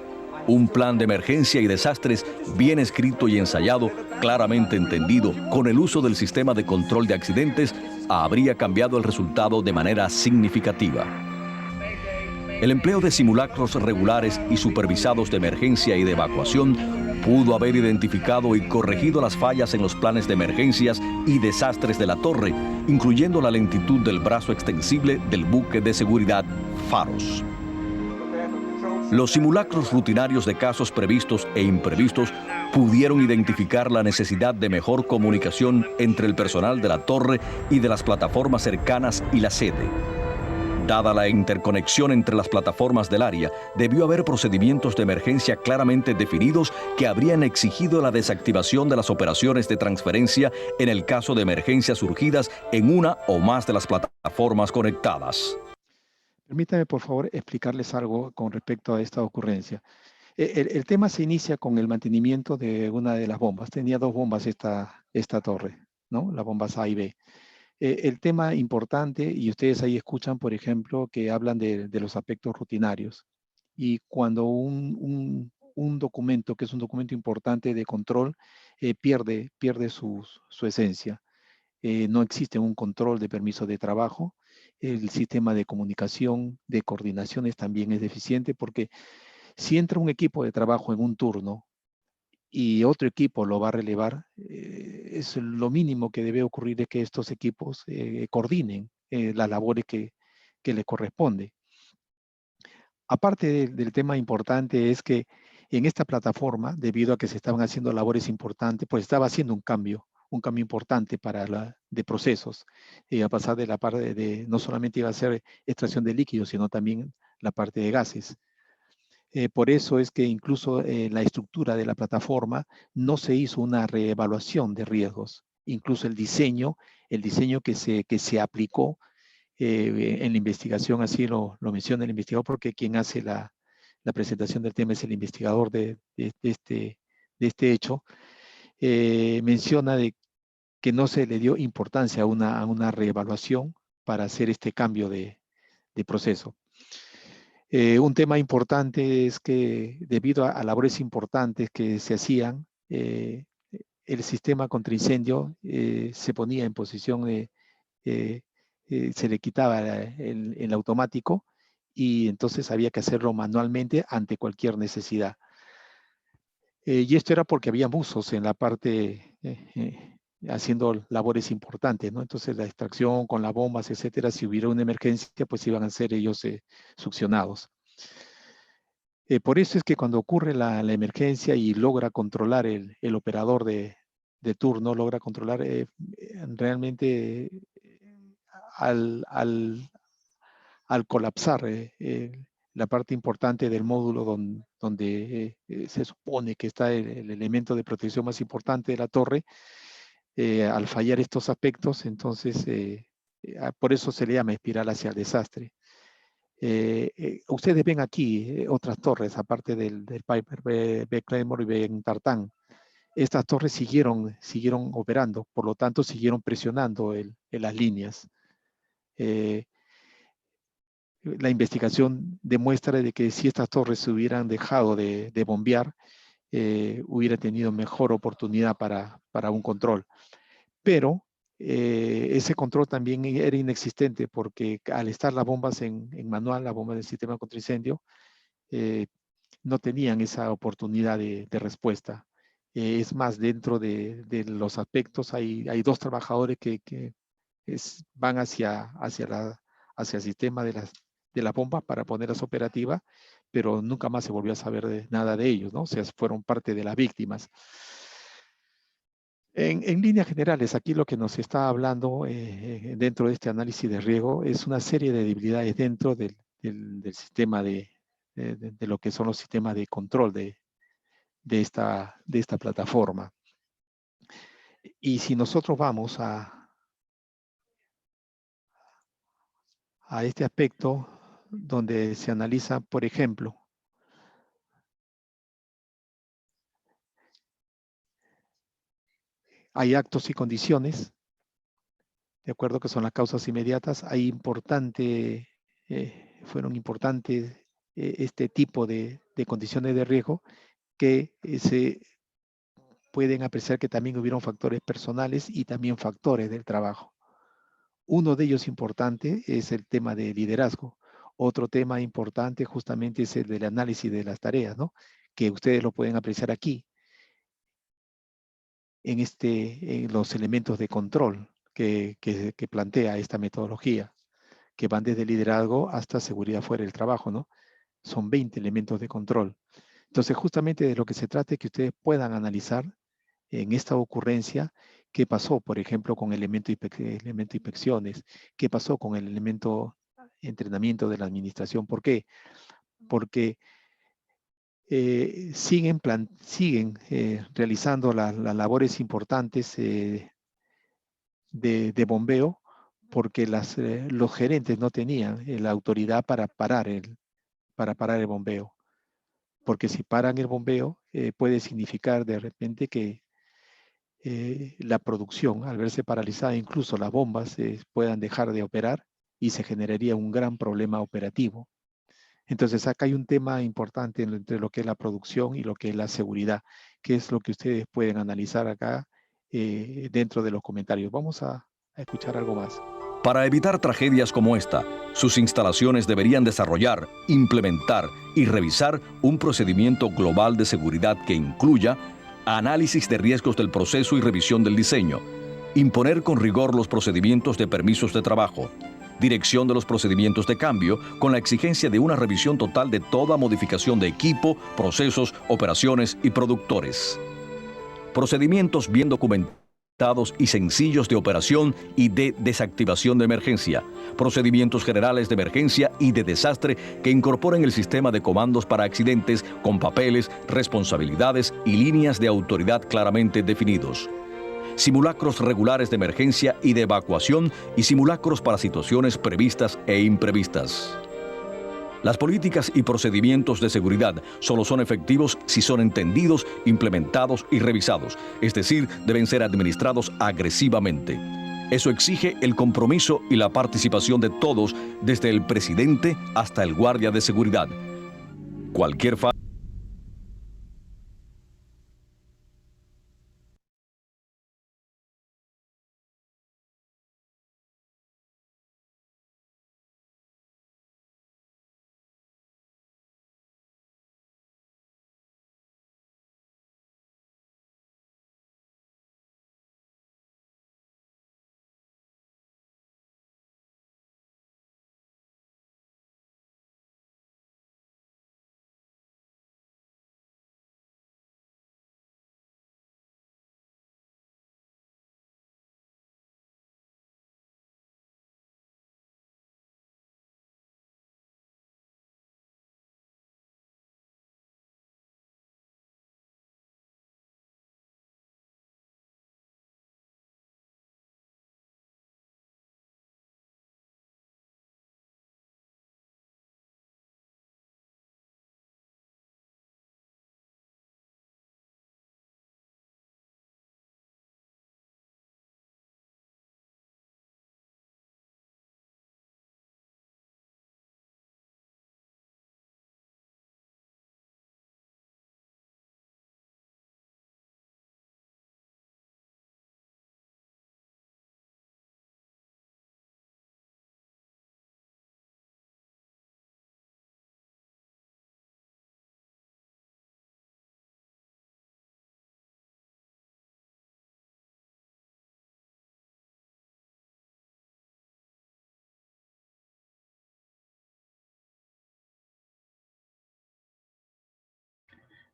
Un plan de emergencia y desastres bien escrito y ensayado, claramente entendido, con el uso del sistema de control de accidentes, habría cambiado el resultado de manera significativa. El empleo de simulacros regulares y supervisados de emergencia y de evacuación pudo haber identificado y corregido las fallas en los planes de emergencias y desastres de la torre, incluyendo la lentitud del brazo extensible del buque de seguridad Pharos. Los simulacros rutinarios de casos previstos e imprevistos pudieron identificar la necesidad de mejor comunicación entre el personal de la torre y de las plataformas cercanas y la sede. Dada la interconexión entre las plataformas del área, debió haber procedimientos de emergencia claramente definidos que habrían exigido la desactivación de las operaciones de transferencia en el caso de emergencias surgidas en una o más de las plataformas conectadas. Permítame, por favor, explicarles algo con respecto a esta ocurrencia. El tema se inicia con el mantenimiento de una de las bombas. Tenía dos bombas esta torre, ¿no? Las bombas A y B. El tema importante, y ustedes ahí escuchan, por ejemplo, que hablan de los aspectos rutinarios. Y cuando un documento, que es un documento importante de control, pierde su esencia. No existe un control de permiso de trabajo. El sistema de comunicación, de coordinaciones también es deficiente, porque si entra un equipo de trabajo en un turno y otro equipo lo va a relevar, es lo mínimo que debe ocurrir, es que estos equipos coordinen las labores que les corresponde. Aparte del tema importante es que en esta plataforma, debido a que se estaban haciendo labores importantes, pues estaba haciendo un cambio importante de procesos, a pasar de la parte no solamente iba a ser extracción de líquidos, sino también la parte de gases. Por eso es que incluso la estructura de la plataforma no se hizo una reevaluación de riesgos. Incluso el diseño que se aplicó en la investigación, así lo menciona el investigador, porque quien hace la presentación del tema es el investigador de este hecho, menciona de que no se le dio importancia a una reevaluación para hacer este cambio de proceso. Un tema importante es que debido a labores importantes que se hacían, el sistema contra incendio se ponía en posición de, se le quitaba el automático y entonces había que hacerlo manualmente ante cualquier necesidad. Y esto era porque había buzos en la parte haciendo labores importantes, ¿no? Entonces la extracción con las bombas, etcétera, si hubiera una emergencia, pues iban a ser ellos succionados. Por eso es que cuando ocurre la emergencia y logra controlar el operador de turno, logra controlar realmente al colapsar la parte importante del módulo donde se supone que está el elemento de protección más importante de la torre, al fallar estos aspectos, entonces por eso se le llama espiral hacia el desastre. Ustedes ven aquí otras torres, aparte del Piper B. Claymore y B. Tartán. Estas torres siguieron operando, por lo tanto siguieron presionando en las líneas. La investigación demuestra de que si estas torres se hubieran dejado de bombear, hubiera tenido mejor oportunidad para un control. Pero ese control también era inexistente porque al estar las bombas en manual, la bomba del sistema contra incendio, no tenían esa oportunidad de respuesta. Es más, dentro de los aspectos hay dos trabajadores que van hacia el sistema de la bomba para ponerlas operativas, pero nunca más se volvió a saber nada de ellos, ¿no? O sea, fueron parte de las víctimas. En líneas generales, aquí lo que nos está hablando dentro de este análisis de riesgo es una serie de debilidades dentro del sistema de lo que son los sistemas de control de esta plataforma. Y si nosotros vamos a este aspecto donde se analiza, por ejemplo, hay actos y condiciones de acuerdo, que son las causas inmediatas. Fueron importantes este tipo de condiciones de riesgo que se pueden apreciar que también hubieron factores personales y también factores del trabajo. Uno de ellos importante es el tema de liderazgo. Otro tema importante justamente es el del análisis de las tareas, ¿no? Que ustedes lo pueden apreciar aquí, en los elementos de control que plantea esta metodología, que van desde liderazgo hasta seguridad fuera del trabajo, ¿no? Son 20 elementos de control. Entonces, justamente de lo que se trata es que ustedes puedan analizar en esta ocurrencia qué pasó, por ejemplo, con el elemento inspecciones, qué pasó con el elemento entrenamiento de la administración. ¿Por qué? Porque siguen realizando las labores importantes de bombeo, porque los gerentes no tenían la autoridad para parar el bombeo. Porque si paran el bombeo, puede significar de repente que la producción, al verse paralizada, incluso las bombas puedan dejar de operar y se generaría un gran problema operativo. Entonces acá hay un tema importante entre lo que es la producción y lo que es la seguridad, que es lo que ustedes pueden analizar acá dentro de los comentarios. Vamos a escuchar algo más. Para evitar tragedias como esta, sus instalaciones deberían desarrollar, implementar y revisar un procedimiento global de seguridad que incluya análisis de riesgos del proceso y revisión del diseño, imponer con rigor los procedimientos de permisos de trabajo, dirección de los procedimientos de cambio con la exigencia de una revisión total de toda modificación de equipo, procesos, operaciones y productores. Procedimientos bien documentados y sencillos de operación y de desactivación de emergencia, procedimientos generales de emergencia y de desastre que incorporen el sistema de comandos para accidentes con papeles, responsabilidades y líneas de autoridad claramente definidos. Simulacros regulares de emergencia y de evacuación y simulacros para situaciones previstas e imprevistas. Las políticas y procedimientos de seguridad solo son efectivos si son entendidos, implementados y revisados, es decir, deben ser administrados agresivamente. Eso exige el compromiso y la participación de todos, desde el presidente hasta el guardia de seguridad. Cualquier falla.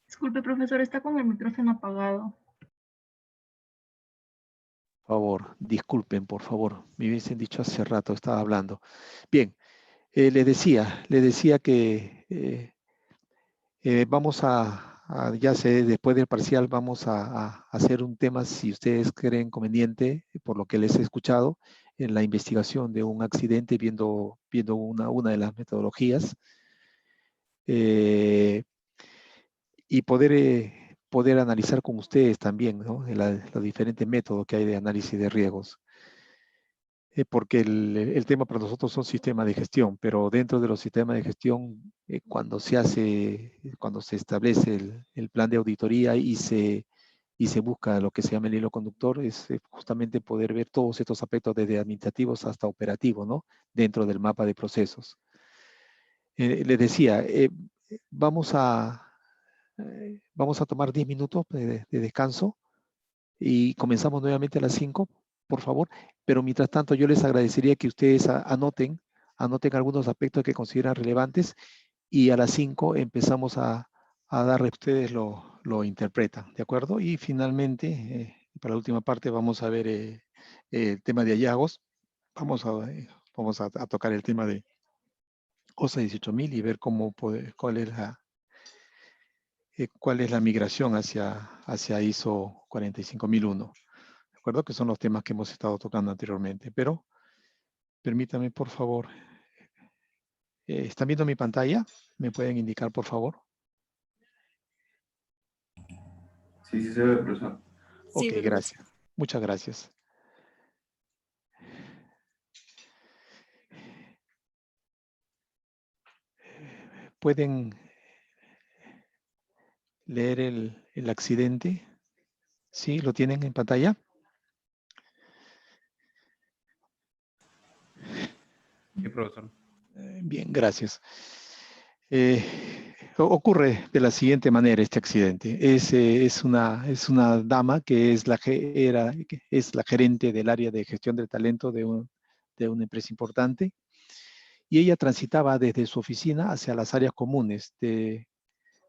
Disculpe, profesor, está con el micrófono apagado. Por favor, disculpen, por favor. Me hubiesen dicho hace rato, estaba hablando. Bien, les decía que vamos después del parcial, vamos a hacer un tema, si ustedes creen conveniente, por lo que les he escuchado, en la investigación de un accidente, viendo una de las metodologías. Y poder analizar con ustedes también, ¿no? Los diferentes métodos que hay de análisis de riesgos. porque el tema para nosotros son sistemas de gestión, pero dentro de los sistemas de gestión, cuando se establece el plan de auditoría y se busca lo que se llama el hilo conductor, es justamente poder ver todos estos aspectos desde administrativos hasta operativos, ¿no? Dentro del mapa de procesos. Les decía, vamos a tomar 10 minutos de descanso y comenzamos nuevamente a las 5, por favor. Pero mientras tanto, yo les agradecería que ustedes anoten algunos aspectos que consideran relevantes y a las 5 empezamos a darle a ustedes lo interpretan, ¿de acuerdo? Y finalmente, para la última parte, vamos a ver el tema de hallazgos. Vamos a tocar el tema de OSA 18000 y ver cuál es la migración hacia ISO 45001. ¿De acuerdo? Que son los temas que hemos estado tocando anteriormente. Pero, permítame, por favor. ¿Están viendo mi pantalla? ¿Me pueden indicar, por favor? Sí, se ve, profesor. Ok, gracias. Muchas gracias. ¿Pueden leer el accidente? ¿Sí? ¿Lo tienen en pantalla? Sí, profesor. Bien, gracias. Ocurre de la siguiente manera este accidente. Es una dama que es la gerente del área de gestión del talento de una empresa importante, y ella transitaba desde su oficina hacia las áreas comunes de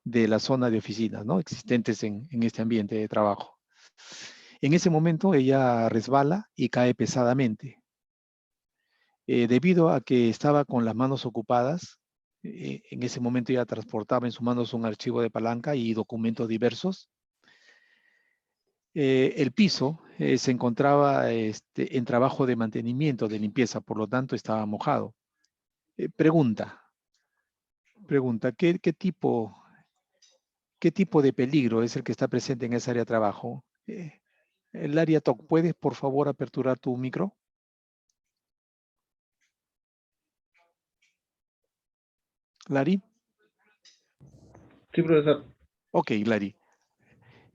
la zona de oficinas, ¿no? Existentes en este ambiente de trabajo. En ese momento ella resbala y cae pesadamente. Debido a que estaba con las manos ocupadas, en ese momento ella transportaba en sus manos un archivo de palanca y documentos diversos. El piso se encontraba en trabajo de mantenimiento, de limpieza, por lo tanto estaba mojado. Pregunta, ¿qué tipo de peligro es el que está presente en esa área de trabajo? El área TOC, ¿puedes por favor aperturar tu micro? ¿Lari? Sí, profesor. Ok, Lari.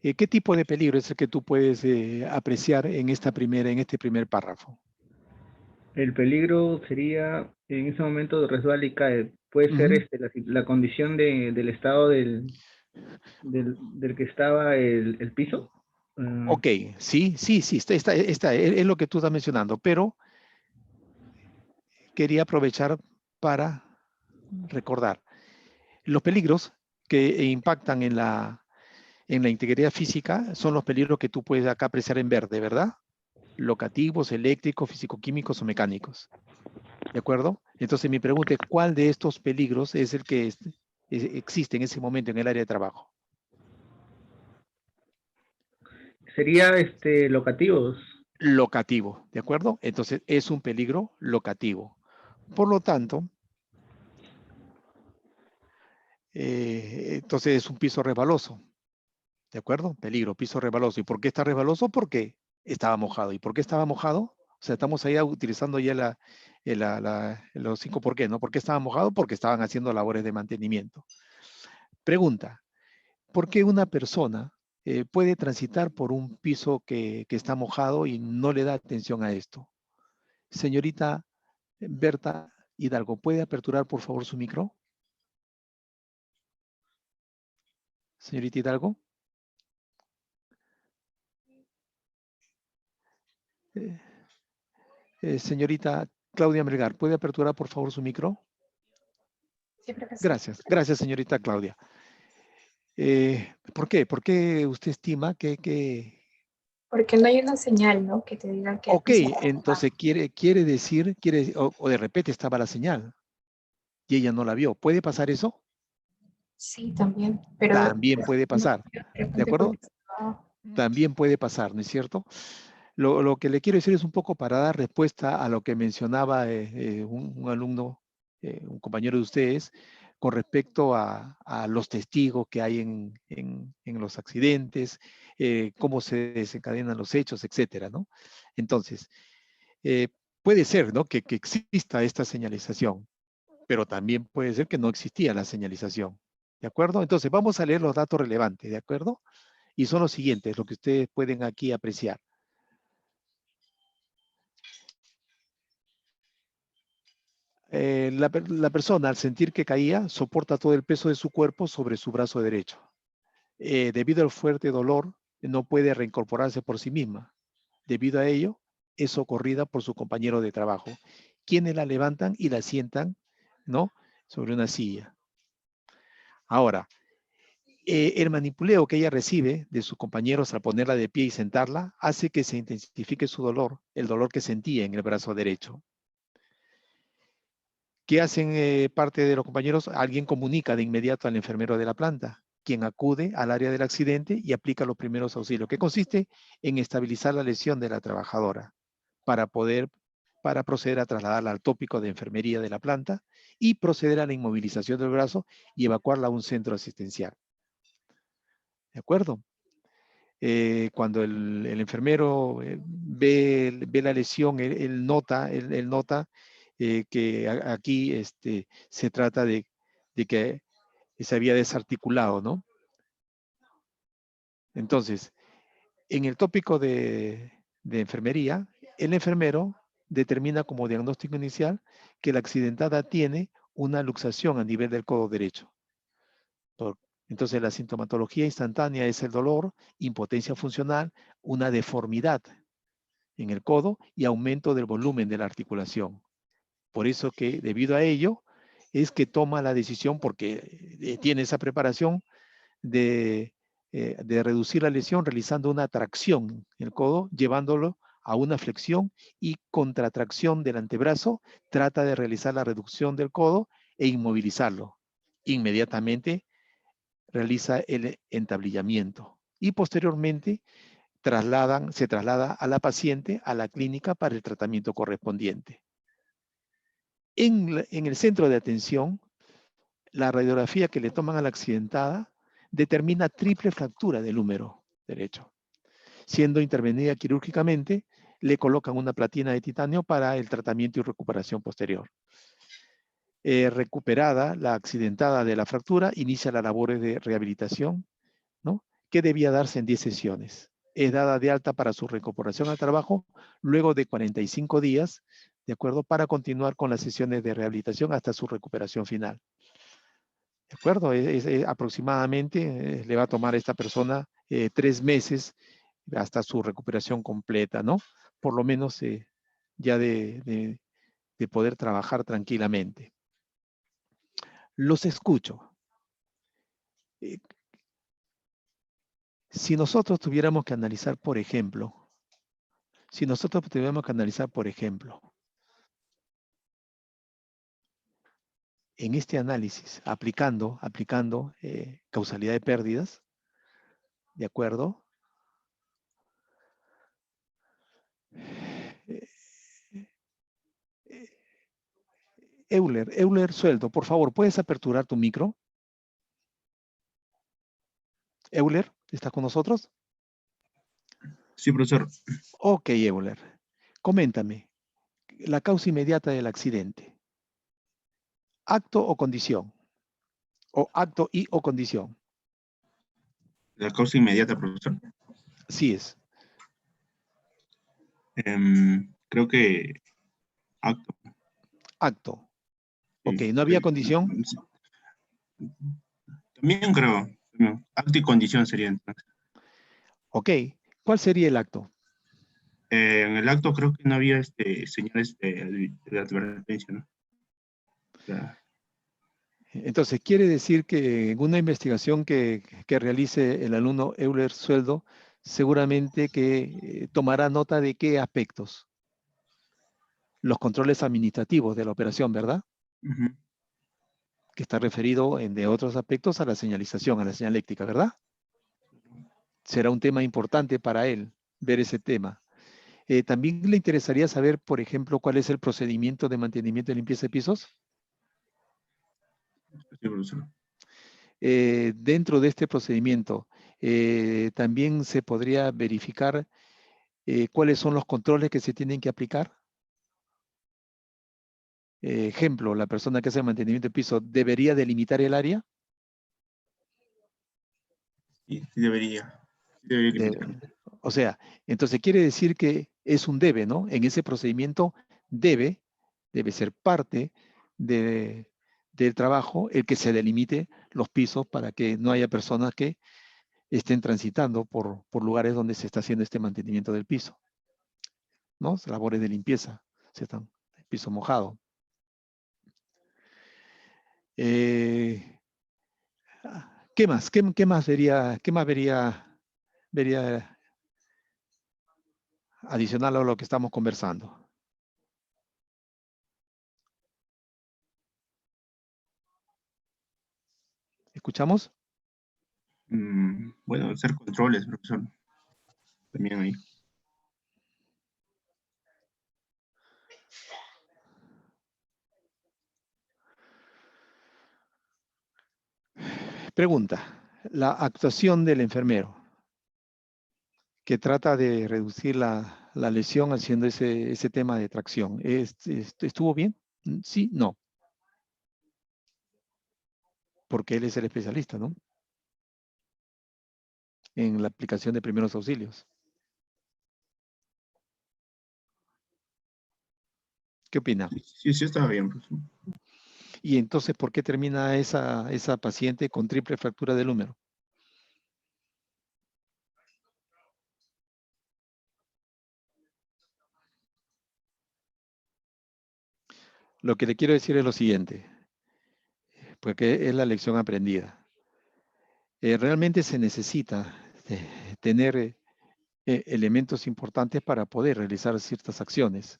¿Qué tipo de peligro es el que tú puedes apreciar en este primer párrafo? El peligro sería en ese momento de resbala y cae. Puede ser la condición del estado del que estaba el piso. Ok, sí, es lo que tú estás mencionando, pero quería aprovechar para recordar. Los peligros que impactan en la integridad física son los peligros que tú puedes acá apreciar en verde, ¿verdad? Locativos, eléctricos, físico-químicos o mecánicos. ¿De acuerdo? Entonces mi pregunta es, ¿cuál de estos peligros es el que existe en ese momento en el área de trabajo? Sería locativos. Locativo, ¿de acuerdo? Entonces es un peligro locativo. Por lo tanto, entonces es un piso resbaloso, ¿de acuerdo? Peligro, piso resbaloso. ¿Y por qué está resbaloso? Porque estaba mojado. ¿Y por qué estaba mojado? O sea, estamos ahí utilizando ya los 5 por qué, ¿no? ¿Por qué estaba mojado? Porque estaban haciendo labores de mantenimiento. Pregunta, ¿por qué una persona puede transitar por un piso que está mojado y no le da atención a esto? Señorita Berta Hidalgo, ¿puede aperturar por favor su micro? Señorita Hidalgo. Señorita Claudia Melgar, ¿puede aperturar por favor su micro? Sí, profesor. Gracias, gracias señorita Claudia. ¿Por qué? ¿Por qué usted estima que... Porque no hay una señal, ¿no? Que te diga que... Ok, entonces quiere decir, o de repente estaba la señal y ella no la vio. ¿Puede pasar eso? Sí, también, pero... También puede pasar, ¿de acuerdo? También puede pasar, ¿no es cierto? Lo que le quiero decir es un poco para dar respuesta a lo que mencionaba un alumno, un compañero de ustedes, con respecto a los testigos que hay en los accidentes, cómo se desencadenan los hechos, etcétera, ¿no? Entonces, puede ser, ¿no? que exista esta señalización, pero también puede ser que no existía la señalización. ¿De acuerdo? Entonces, vamos a leer los datos relevantes, ¿de acuerdo? Y son los siguientes, lo que ustedes pueden aquí apreciar. La persona, al sentir que caía, soporta todo el peso de su cuerpo sobre su brazo derecho. Debido al fuerte dolor, no puede reincorporarse por sí misma. Debido a ello, es socorrida por su compañero de trabajo, quienes la levantan y la sientan, ¿no?, sobre una silla. Ahora, el manipuleo que ella recibe de sus compañeros al ponerla de pie y sentarla hace que se intensifique su dolor, el dolor que sentía en el brazo derecho. ¿Qué hacen parte de los compañeros? Alguien comunica de inmediato al enfermero de la planta, quien acude al área del accidente y aplica los primeros auxilios, que consiste en estabilizar la lesión de la trabajadora para proceder a trasladarla al tópico de enfermería de la planta y proceder a la inmovilización del brazo y evacuarla a un centro asistencial. ¿De acuerdo? Cuando el enfermero ve la lesión, él nota que aquí se trata de que se había desarticulado, ¿no? Entonces, en el tópico de enfermería, el enfermero determina como diagnóstico inicial que la accidentada tiene una luxación a nivel del codo derecho. Entonces, la sintomatología instantánea es el dolor, impotencia funcional, una deformidad en el codo y aumento del volumen de la articulación. Por eso que, debido a ello, es que toma la decisión, porque tiene esa preparación de reducir la lesión realizando una tracción en el codo, llevándolo a una flexión y contratracción del antebrazo, trata de realizar la reducción del codo e inmovilizarlo. Inmediatamente realiza el entablillamiento y posteriormente se traslada a la paciente a la clínica para el tratamiento correspondiente. En el centro de atención, la radiografía que le toman a la accidentada determina triple fractura del húmero derecho. Siendo intervenida quirúrgicamente, le colocan una platina de titanio para el tratamiento y recuperación posterior. Recuperada la accidentada de la fractura, inicia las labores de rehabilitación, ¿no?, que debía darse en 10 sesiones. Es dada de alta para su recuperación al trabajo luego de 45 días, ¿de acuerdo?, para continuar con las sesiones de rehabilitación hasta su recuperación final. ¿De acuerdo? Aproximadamente le va a tomar a esta persona 3 meses hasta su recuperación completa, ¿no? Por lo menos ya de poder trabajar tranquilamente. Los escucho. Si nosotros tuviéramos que analizar, por ejemplo, en este análisis, aplicando causalidad de pérdidas, ¿de acuerdo? Euler Sueldo, por favor, ¿puedes aperturar tu micro? Euler, ¿estás con nosotros? Sí, profesor. Ok, Euler. Coméntame, la causa inmediata del accidente. ¿Acto o condición? ¿O acto y o condición? La causa inmediata, profesor. Sí es. Creo que acto. Acto. Ok, ¿no había condición? También creo. Acto y condición sería entonces. Ok, ¿cuál sería el acto? En el acto creo que no había señales de advertencia, ¿no? O sea, Entonces, quiere decir que en una investigación que realice el alumno Euler Sueldo, seguramente que tomará nota de qué aspectos. Los controles administrativos de la operación, ¿verdad? Que está referido, de otros aspectos, a la señalización, a la señaléctica, ¿verdad? Será un tema importante para él, ver ese tema. También le interesaría saber, por ejemplo, cuál es el procedimiento de mantenimiento y limpieza de pisos. sí, profesor. Dentro de este procedimiento, también se podría verificar cuáles son los controles que se tienen que aplicar. ejemplo, la persona que hace mantenimiento de piso, ¿debería delimitar el área? Sí, debería. O sea, entonces quiere decir que es un debe, ¿no? En ese procedimiento debe ser parte del trabajo el que se delimite los pisos para que no haya personas que estén transitando por lugares donde se está haciendo este mantenimiento del piso, ¿no? Labores de limpieza, se están el piso mojado. ¿Qué más? ¿Qué más vería adicional a lo que estamos conversando? ¿Escuchamos? Bueno, hacer controles, profesor. También ahí. Pregunta. La actuación del enfermero que trata de reducir la lesión haciendo ese tema de tracción. ¿Estuvo bien? Sí, no. Porque él es el especialista, ¿no? En la aplicación de primeros auxilios. ¿Qué opina? Sí, estaba bien, profesor. Y entonces, ¿por qué termina esa paciente con triple fractura del húmero? Lo que le quiero decir es lo siguiente, porque es la lección aprendida. Realmente se necesita tener elementos importantes para poder realizar ciertas acciones.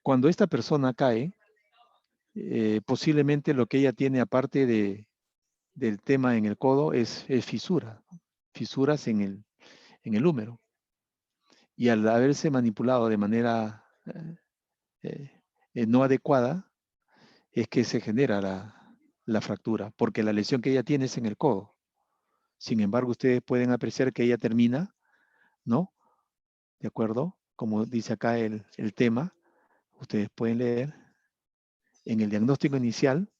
Cuando esta persona cae, posiblemente lo que ella tiene aparte del tema en el codo es fisura, fisuras en el húmero. Y al haberse manipulado de manera no adecuada, es que se genera la fractura, porque la lesión que ella tiene es en el codo. Sin embargo, ustedes pueden apreciar que ella termina, ¿no? ¿De acuerdo? Como dice acá el tema, ustedes pueden leer en el diagnóstico inicial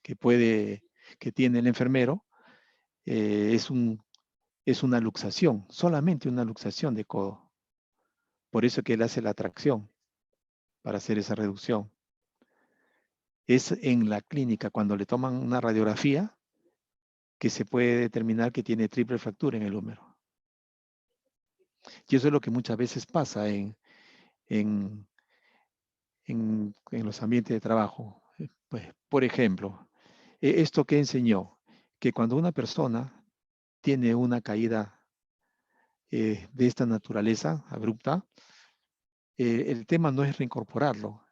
que tiene el enfermero, es una luxación, solamente una luxación de codo. Por eso que él hace la tracción para hacer esa reducción. Es en la clínica, cuando le toman una radiografía, que se puede determinar que tiene triple fractura en el húmero. Y eso es lo que muchas veces pasa en los ambientes de trabajo. Pues, por ejemplo, esto que enseñó, que cuando una persona tiene una caída de esta naturaleza abrupta, el tema no es reincorporarlo.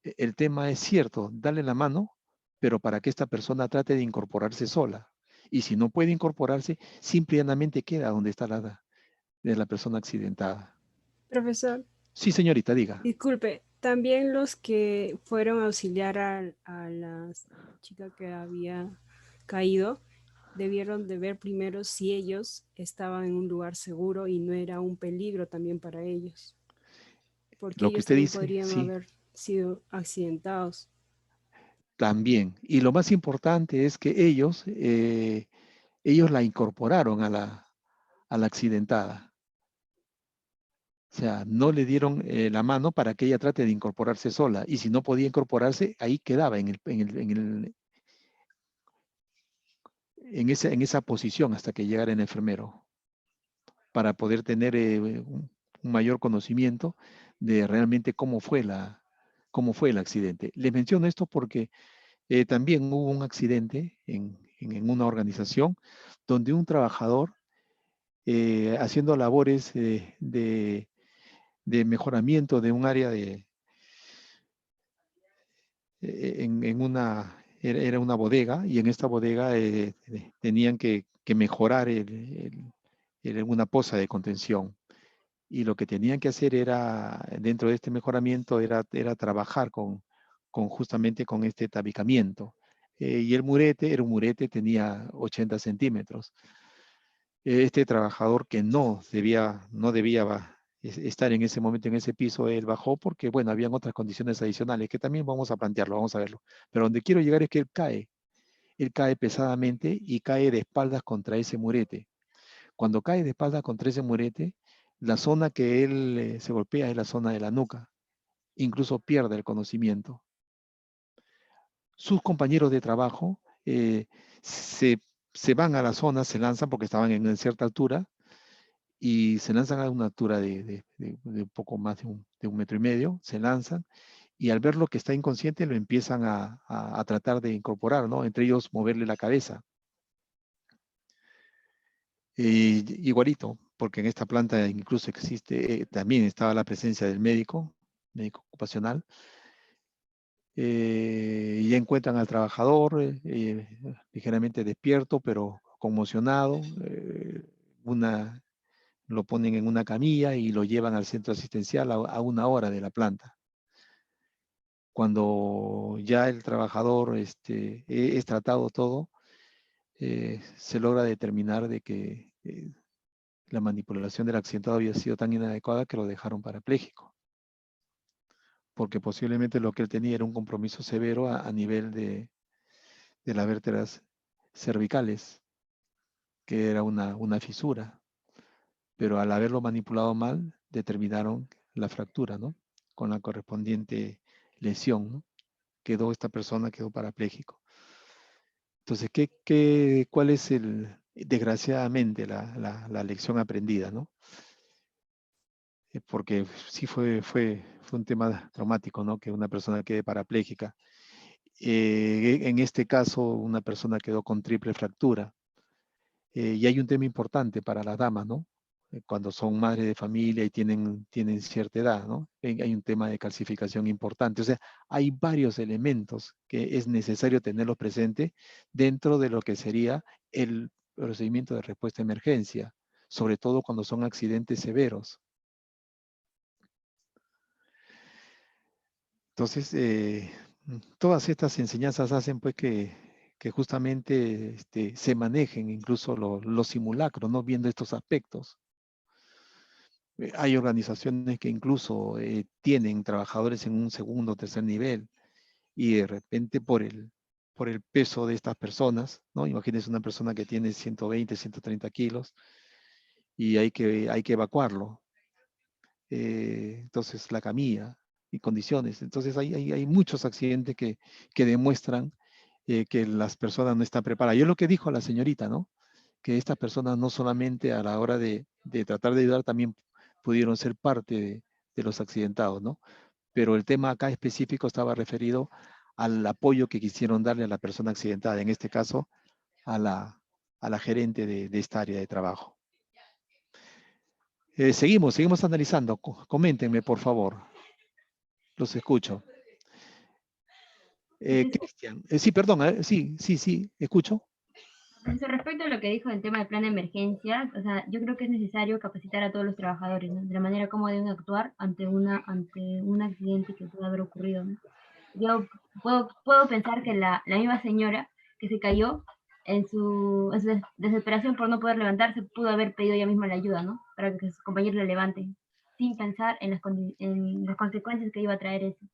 El tema es cierto, darle la mano, pero para que esta persona trate de incorporarse sola. Y si no puede incorporarse, simplemente queda donde está la persona accidentada. Profesor. Sí, señorita, diga. Disculpe, también los que fueron a auxiliar a la chica que había caído, debieron de ver primero si ellos estaban en un lugar seguro y no era un peligro también para ellos. Porque Lo que ellos usted también dice, podrían sí. haber sido accidentados. También. Y lo más importante es que ellos la incorporaron a la accidentada. O sea, no le dieron la mano para que ella trate de incorporarse sola. Y si no podía incorporarse, ahí quedaba en esa posición hasta que llegara el enfermero, para poder tener un mayor conocimiento de realmente cómo fue el accidente. Les menciono esto porque también hubo un accidente en una organización donde un trabajador haciendo labores de mejoramiento de un área era una bodega, y en esta bodega tenían que mejorar una poza de contención. Y lo que tenían que hacer era, dentro de este mejoramiento, era trabajar justamente con este tabicamiento. Y el murete era un murete, tenía 80 centímetros. Este trabajador que no debía estar en ese momento en ese piso, él bajó porque, bueno, habían otras condiciones adicionales que también vamos a plantearlo, vamos a verlo. Pero donde quiero llegar es que él cae pesadamente y cae de espaldas contra ese murete. Cuando cae de espaldas contra ese murete, la zona que él se golpea es la zona de la nuca. Incluso pierde el conocimiento. Sus compañeros de trabajo se van a la zona, se lanzan porque estaban en cierta altura, y se lanzan a una altura de un poco más de 1,5 metros, se lanzan, y al verlo que está inconsciente lo empiezan a tratar de incorporar, ¿no? Entre ellos moverle la cabeza. Igualito, porque en esta planta incluso existe, también estaba la presencia del médico ocupacional, y encuentran al trabajador ligeramente despierto, pero conmocionado, lo ponen en una camilla y lo llevan al centro asistencial a 1 hora de la planta. Cuando ya el trabajador es tratado todo, se logra determinar de que la manipulación del accidentado había sido tan inadecuada que lo dejaron parapléjico. Porque posiblemente lo que él tenía era un compromiso severo a nivel de las vértebras cervicales, que era una fisura. Pero al haberlo manipulado mal, determinaron la fractura, ¿no? Con la correspondiente lesión, ¿no? Esta persona quedó parapléjico. Entonces, ¿cuál es desgraciadamente, la lección aprendida, ¿no? Porque sí fue un tema traumático, ¿no? Que una persona quede parapléjica. En este caso, una persona quedó con triple fractura. Y hay un tema importante para las damas, ¿no? Cuando son madres de familia y tienen cierta edad, ¿no? Hay un tema de calcificación importante. O sea, hay varios elementos que es necesario tenerlos presentes dentro de lo que sería el procedimiento de respuesta a emergencia, sobre todo cuando son accidentes severos. Entonces, todas estas enseñanzas hacen pues que justamente se manejen incluso los simulacros, ¿no? Viendo estos aspectos. Hay organizaciones que incluso tienen trabajadores en un segundo o tercer nivel, y de repente por el peso de estas personas, ¿no? Imagínense una persona que tiene 120, 130 kilos y hay que evacuarlo. Entonces la camilla y condiciones. Entonces hay muchos accidentes que demuestran que las personas no están preparadas. Yo lo que dijo la señorita, ¿no? Que estas personas no solamente a la hora de tratar de ayudar, también pudieron ser parte de los accidentados, ¿no? Pero el tema acá específico estaba referido al apoyo que quisieron darle a la persona accidentada, en este caso a la gerente de esta área de trabajo. Seguimos analizando. Coméntenme, por favor. Los escucho. Cristian. Sí, perdón. Sí, escucho. Respecto a lo que dijo del tema del plan de emergencias, o sea, yo creo que es necesario capacitar a todos los trabajadores, ¿no? De la manera como deben actuar ante un accidente que pueda haber ocurrido, ¿no? Yo puedo pensar que la misma señora que se cayó en su desesperación por no poder levantarse, pudo haber pedido ella misma la ayuda, ¿no? Para que sus compañeros la levanten, sin pensar en las consecuencias que iba a traer eso.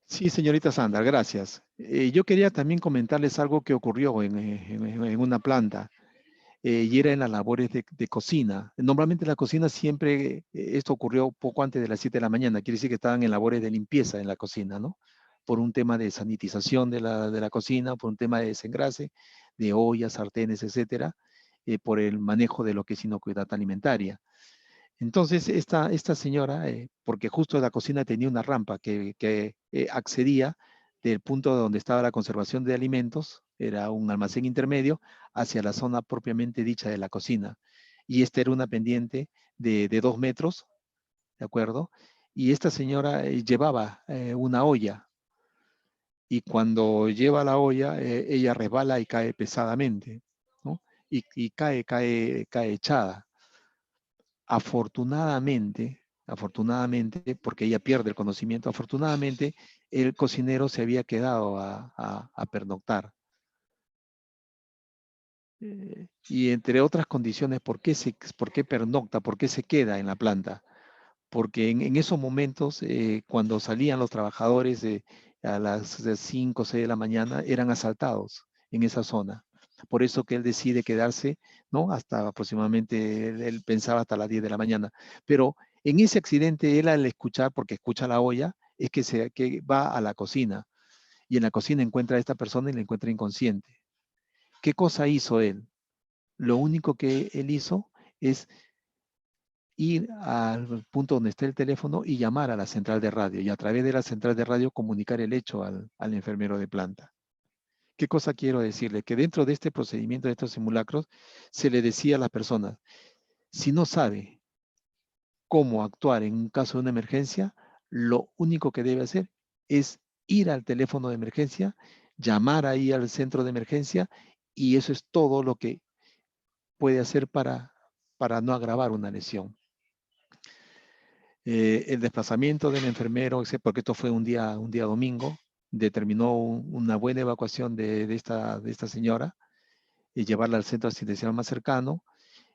Sí, señorita Sandra, gracias. Yo quería también comentarles algo que ocurrió en una planta, y era en las labores de cocina. Normalmente en la cocina siempre, esto ocurrió poco antes de las 7 de la mañana, quiere decir que estaban en labores de limpieza en la cocina, ¿no? Por un tema de sanitización de la cocina, por un tema de desengrase, de ollas, sartenes, etcétera, por el manejo de lo que es inocuidad alimentaria. Entonces, esta señora, porque justo la cocina tenía una rampa que accedía del punto donde estaba la conservación de alimentos, era un almacén intermedio, hacia la zona propiamente dicha de la cocina. Y esta era una pendiente de 2 metros, ¿de acuerdo? Y esta señora llevaba una olla. Y cuando lleva la olla, ella resbala y cae pesadamente, ¿no? Y cae echada. Afortunadamente, porque ella pierde el conocimiento, afortunadamente el cocinero se había quedado a pernoctar. Y entre otras condiciones, ¿por qué pernocta? ¿Por qué se queda en la planta? Porque en esos momentos, cuando salían los trabajadores a las 5 o 6 de la mañana, eran asaltados en esa zona. Por eso que él decide quedarse, ¿no? Hasta aproximadamente, él pensaba hasta las 10 de la mañana. Pero en ese accidente, él al escuchar, porque escucha la olla, es que va a la cocina. Y en la cocina encuentra a esta persona y la encuentra inconsciente. ¿Qué cosa hizo él? Lo único que él hizo es ir al punto donde está el teléfono y llamar a la central de radio, y a través de la central de radio comunicar el hecho al enfermero de planta. ¿Qué cosa quiero decirle? Que dentro de este procedimiento, de estos simulacros, se le decía a las personas, si no sabe cómo actuar en un caso de una emergencia, lo único que debe hacer es ir al teléfono de emergencia, llamar ahí al centro de emergencia, y eso es todo lo que puede hacer para no agravar una lesión. El desplazamiento del enfermero, porque esto fue un día domingo, determinó una buena evacuación de esta señora y llevarla al centro asistencial más cercano.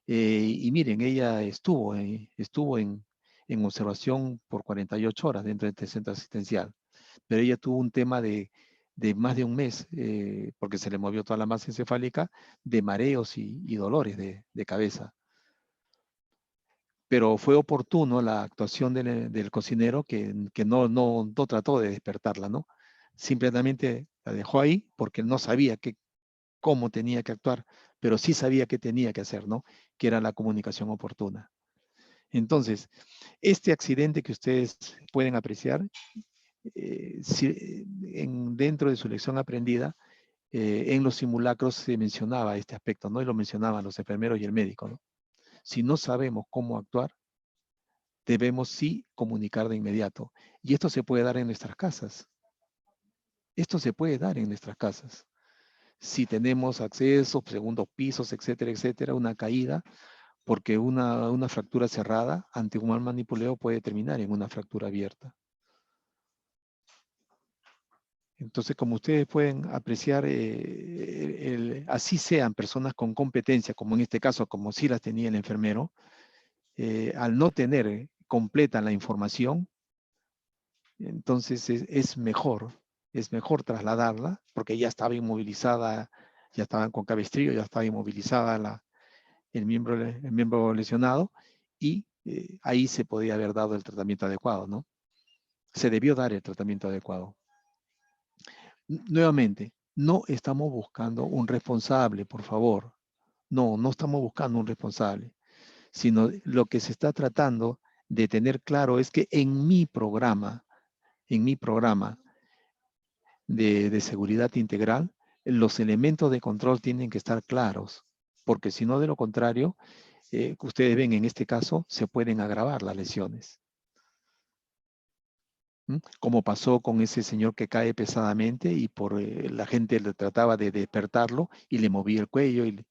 Y miren, ella estuvo en observación por 48 horas dentro de este centro asistencial, pero ella tuvo un tema de más de un mes, porque se le movió toda la masa encefálica, de mareos y dolores de cabeza. Pero fue oportuno la actuación del cocinero que no trató de despertarla, ¿no? Simplemente la dejó ahí porque no sabía cómo tenía que actuar, pero sí sabía qué tenía que hacer, ¿no? Que era la comunicación oportuna. Entonces, este accidente que ustedes pueden apreciar, dentro de su lección aprendida, en los simulacros se mencionaba este aspecto, ¿no? Y lo mencionaban los enfermeros y el médico, ¿no? Si no sabemos cómo actuar, debemos sí comunicar de inmediato. Y esto se puede dar en nuestras casas. Esto se puede dar en nuestras casas. Si tenemos acceso, segundos pisos, etcétera, etcétera, una caída, porque una fractura cerrada ante un mal manipuleo puede terminar en una fractura abierta. Entonces, como ustedes pueden apreciar, así sean personas con competencia, como en este caso, como sí las tenía el enfermero, al no tener completa la información, entonces es mejor trasladarla, porque ya estaba inmovilizada, ya estaban con cabestrillo, ya estaba inmovilizada el miembro lesionado, y ahí se podía haber dado el tratamiento adecuado, ¿no? Se debió dar el tratamiento adecuado. Nuevamente, no estamos buscando un responsable, por favor. No estamos buscando un responsable, sino lo que se está tratando de tener claro es que en mi programa de seguridad integral, los elementos de control tienen que estar claros, porque si no, de lo contrario, ustedes ven en este caso, se pueden agravar las lesiones. Como pasó con ese señor que cae pesadamente y la gente le trataba de despertarlo y le movía el cuello y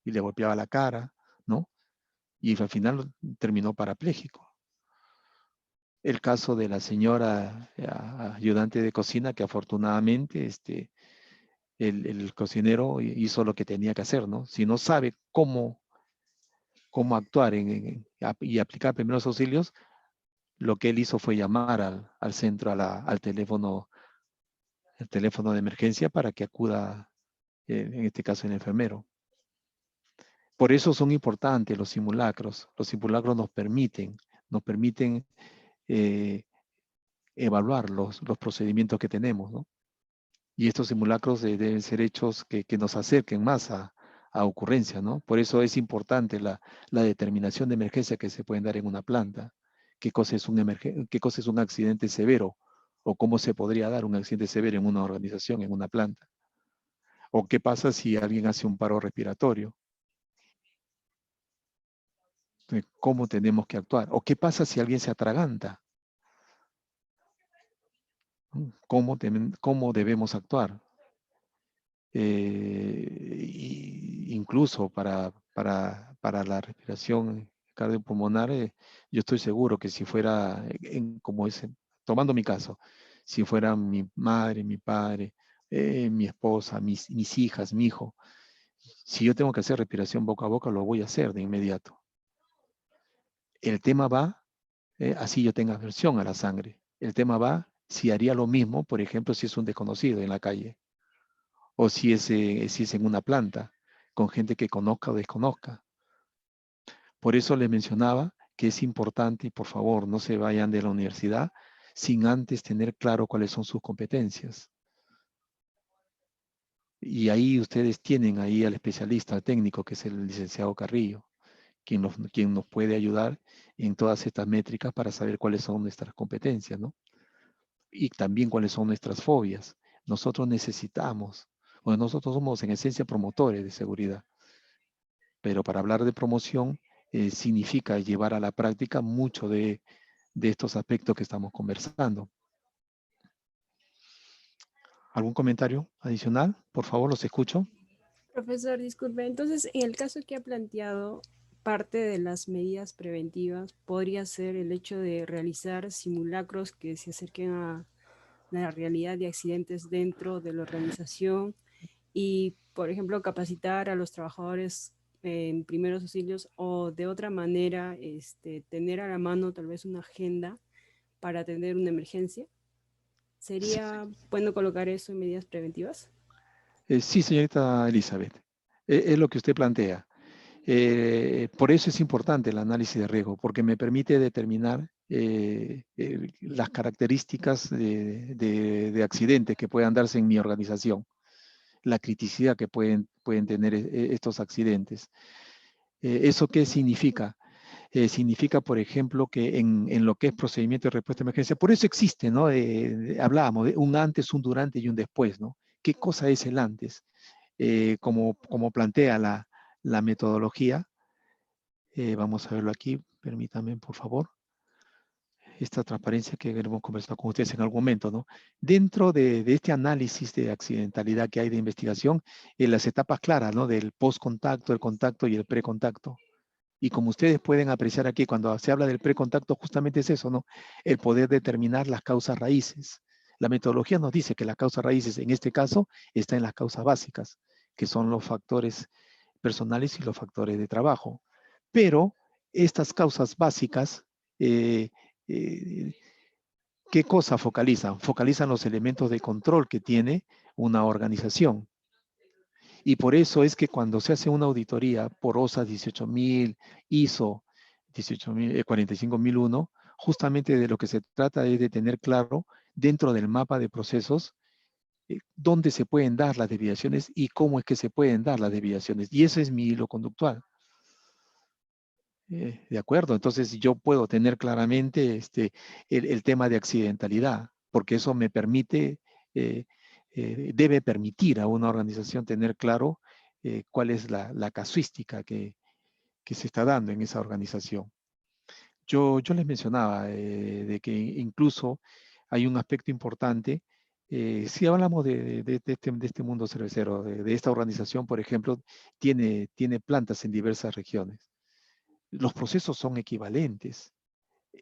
le golpeaba la cara, ¿no? Y al final terminó parapléjico. El caso de la señora ayudante de cocina, que afortunadamente el cocinero hizo lo que tenía que hacer, ¿no? Si no sabe cómo actuar y aplicar primeros auxilios, lo que él hizo fue llamar al centro, al teléfono de emergencia para que acuda, en este caso, el enfermero. Por eso son importantes los simulacros. Los simulacros nos permiten evaluar los procedimientos que tenemos, ¿no? Y estos simulacros deben ser hechos que nos acerquen más a ocurrencias, ¿no? Por eso es importante la determinación de emergencia que se pueden dar en una planta. ¿Qué cosa es un accidente severo? ¿O cómo se podría dar un accidente severo en una organización, en una planta? ¿O qué pasa si alguien hace un paro respiratorio? ¿Cómo tenemos que actuar? ¿O qué pasa si alguien se atraganta? ¿Cómo debemos actuar? Incluso para la respiración cardiopulmonar, yo estoy seguro que si fuera, tomando mi caso, si fuera mi madre, mi padre, mi esposa, mis hijas, mi hijo, Si yo tengo que hacer respiración boca a boca, lo voy a hacer de inmediato. El tema va, así yo tenga aversión a la sangre. El tema va si haría lo mismo, por ejemplo, si es un desconocido en la calle, o si es en una planta, con gente que conozca o desconozca. Por eso les mencionaba que es importante, y por favor, no se vayan de la universidad sin antes tener claro cuáles son sus competencias. Y ahí ustedes tienen ahí al especialista, al técnico, que es el licenciado Carrillo, quien nos puede ayudar en todas estas métricas para saber cuáles son nuestras competencias, ¿no? Y también cuáles son nuestras fobias. Nosotros necesitamos, bueno, nosotros somos en esencia promotores de seguridad, pero para hablar de promoción significa llevar a la práctica mucho de estos aspectos que estamos conversando. ¿Algún comentario adicional? Por favor, los escucho. Profesor, disculpe, entonces en el caso que ha planteado, parte de las medidas preventivas podría ser el hecho de realizar simulacros que se acerquen a la realidad de accidentes dentro de la organización y, por ejemplo, capacitar a los trabajadores en primeros auxilios o de otra manera tener a la mano tal vez una agenda para atender una emergencia. ¿Sería bueno colocar eso en medidas preventivas? Sí, señorita Elizabeth, es lo que usted plantea. Por eso es importante el análisis de riesgo, porque me permite determinar las características de accidentes que puedan darse en mi organización, la criticidad que pueden tener estos accidentes. ¿Eso qué significa? Significa, por ejemplo, que en lo que es procedimiento de respuesta a emergencia, por eso existe, ¿no? Hablábamos de un antes, un durante y un después, ¿no? ¿Qué cosa es el antes? Como plantea la metodología, vamos a verlo aquí, permítanme, por favor. Esta transparencia que queremos conversar con ustedes en algún momento, ¿no? Dentro de este análisis de accidentalidad que hay de investigación, en las etapas claras, ¿no? Del post-contacto, el contacto y el pre-contacto. Y como ustedes pueden apreciar aquí, cuando se habla del pre-contacto, justamente es eso, ¿no? El poder determinar las causas raíces. La metodología nos dice que las causas raíces, en este caso, están en las causas básicas, que son los factores personales y los factores de trabajo. Pero estas causas básicas, ¿qué cosa focalizan? Focalizan los elementos de control que tiene una organización. Y por eso es que cuando se hace una auditoría por OSA 18000, ISO 45001, justamente de lo que se trata es de tener claro dentro del mapa de procesos dónde se pueden dar las desviaciones y cómo es que se pueden dar las desviaciones. Y ese es mi hilo conductual. ¿De acuerdo? Entonces yo puedo tener claramente el tema de accidentalidad, porque eso me permite, debe permitir a una organización tener claro cuál es la casuística que se está dando en esa organización. Yo les mencionaba de que incluso hay un aspecto importante. Si hablamos de este mundo cervecero, de esta organización, por ejemplo, tiene plantas en diversas regiones. Los procesos son equivalentes.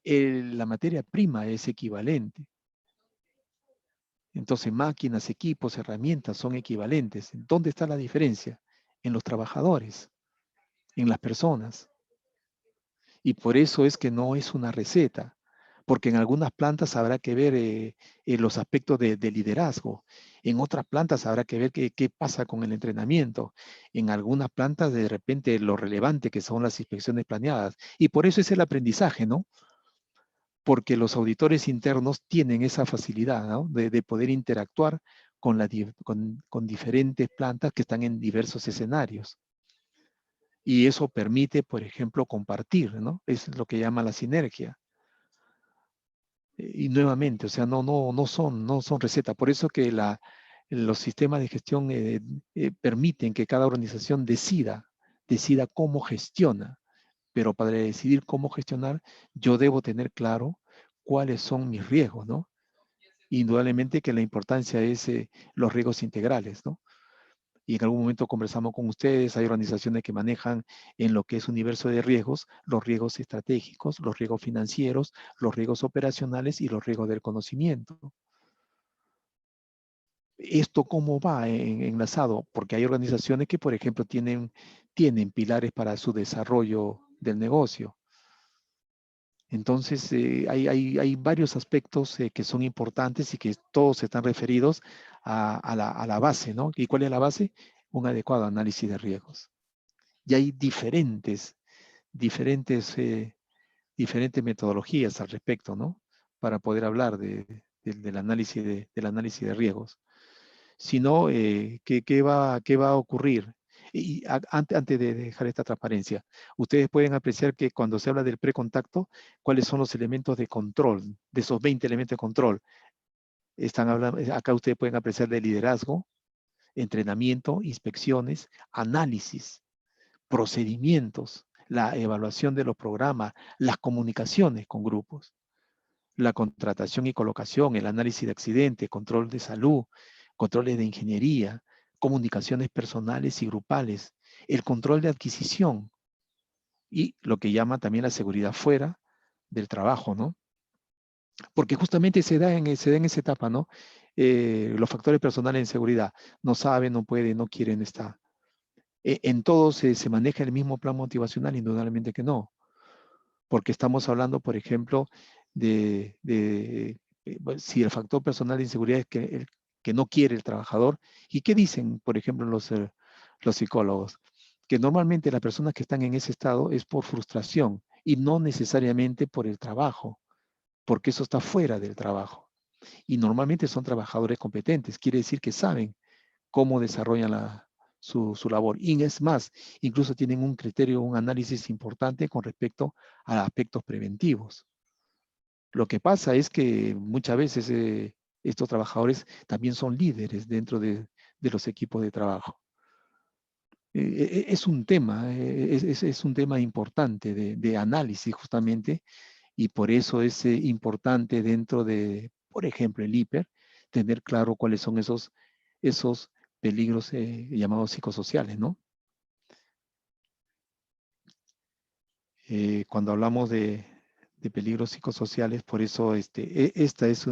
La materia prima es equivalente. Entonces, máquinas, equipos, herramientas son equivalentes. ¿Dónde está la diferencia? En los trabajadores, en las personas. Y por eso es que no es una receta, porque en algunas plantas habrá que ver los aspectos de liderazgo. En otras plantas habrá que ver qué pasa con el entrenamiento. En algunas plantas de repente lo relevante que son las inspecciones planeadas. Y por eso es el aprendizaje, ¿no? Porque los auditores internos tienen esa facilidad, ¿no? de poder interactuar con diferentes plantas que están en diversos escenarios. Y eso permite, por ejemplo, compartir, ¿no? Es lo que llama la sinergia. Y nuevamente, o sea, no son recetas. Por eso que los sistemas de gestión permiten que cada organización decida cómo gestiona. Pero para decidir cómo gestionar, yo debo tener claro cuáles son mis riesgos, ¿no? Indudablemente que la importancia es los riesgos integrales, ¿no? Y en algún momento conversamos con ustedes, hay organizaciones que manejan en lo que es universo de riesgos, los riesgos estratégicos, los riesgos financieros, los riesgos operacionales y los riesgos del conocimiento. ¿Esto cómo va enlazado? Porque hay organizaciones que, por ejemplo, tienen pilares para su desarrollo del negocio. Entonces, hay varios aspectos que son importantes y que todos están referidos a la base, ¿no? ¿Y cuál es la base? Un adecuado análisis de riesgos. Y hay diferentes metodologías al respecto, ¿no? Para poder hablar del análisis de riesgos. Si no, ¿qué va a ocurrir? Y antes de dejar esta transparencia, ustedes pueden apreciar que cuando se habla del precontacto, ¿cuáles son los elementos de control? De esos 20 elementos de control. Acá ustedes pueden apreciar de liderazgo, entrenamiento, inspecciones, análisis, procedimientos, la evaluación de los programas, las comunicaciones con grupos, la contratación y colocación, el análisis de accidentes, control de salud, controles de ingeniería, comunicaciones personales y grupales, el control de adquisición y lo que llama también la seguridad fuera del trabajo, ¿no? Porque justamente se da en esa etapa, ¿no? Los factores personales en seguridad, no saben, no pueden, no quieren estar. En todos se maneja el mismo plan motivacional, indudablemente que no. Porque estamos hablando, por ejemplo, si el factor personal de inseguridad es que no quiere el trabajador. ¿Y qué dicen, por ejemplo, los psicólogos? Que normalmente las personas que están en ese estado es por frustración y no necesariamente por el trabajo, porque eso está fuera del trabajo. Y normalmente son trabajadores competentes, quiere decir que saben cómo desarrollan su labor. Y es más, incluso tienen un criterio, un análisis importante con respecto a aspectos preventivos. Lo que pasa es que muchas veces estos trabajadores también son líderes dentro de los equipos de trabajo. Es un tema, es un tema importante de análisis justamente, y por eso es importante dentro de, por ejemplo, el IPER, tener claro cuáles son esos peligros llamados psicosociales, ¿no? Cuando hablamos de peligros psicosociales, por eso esta es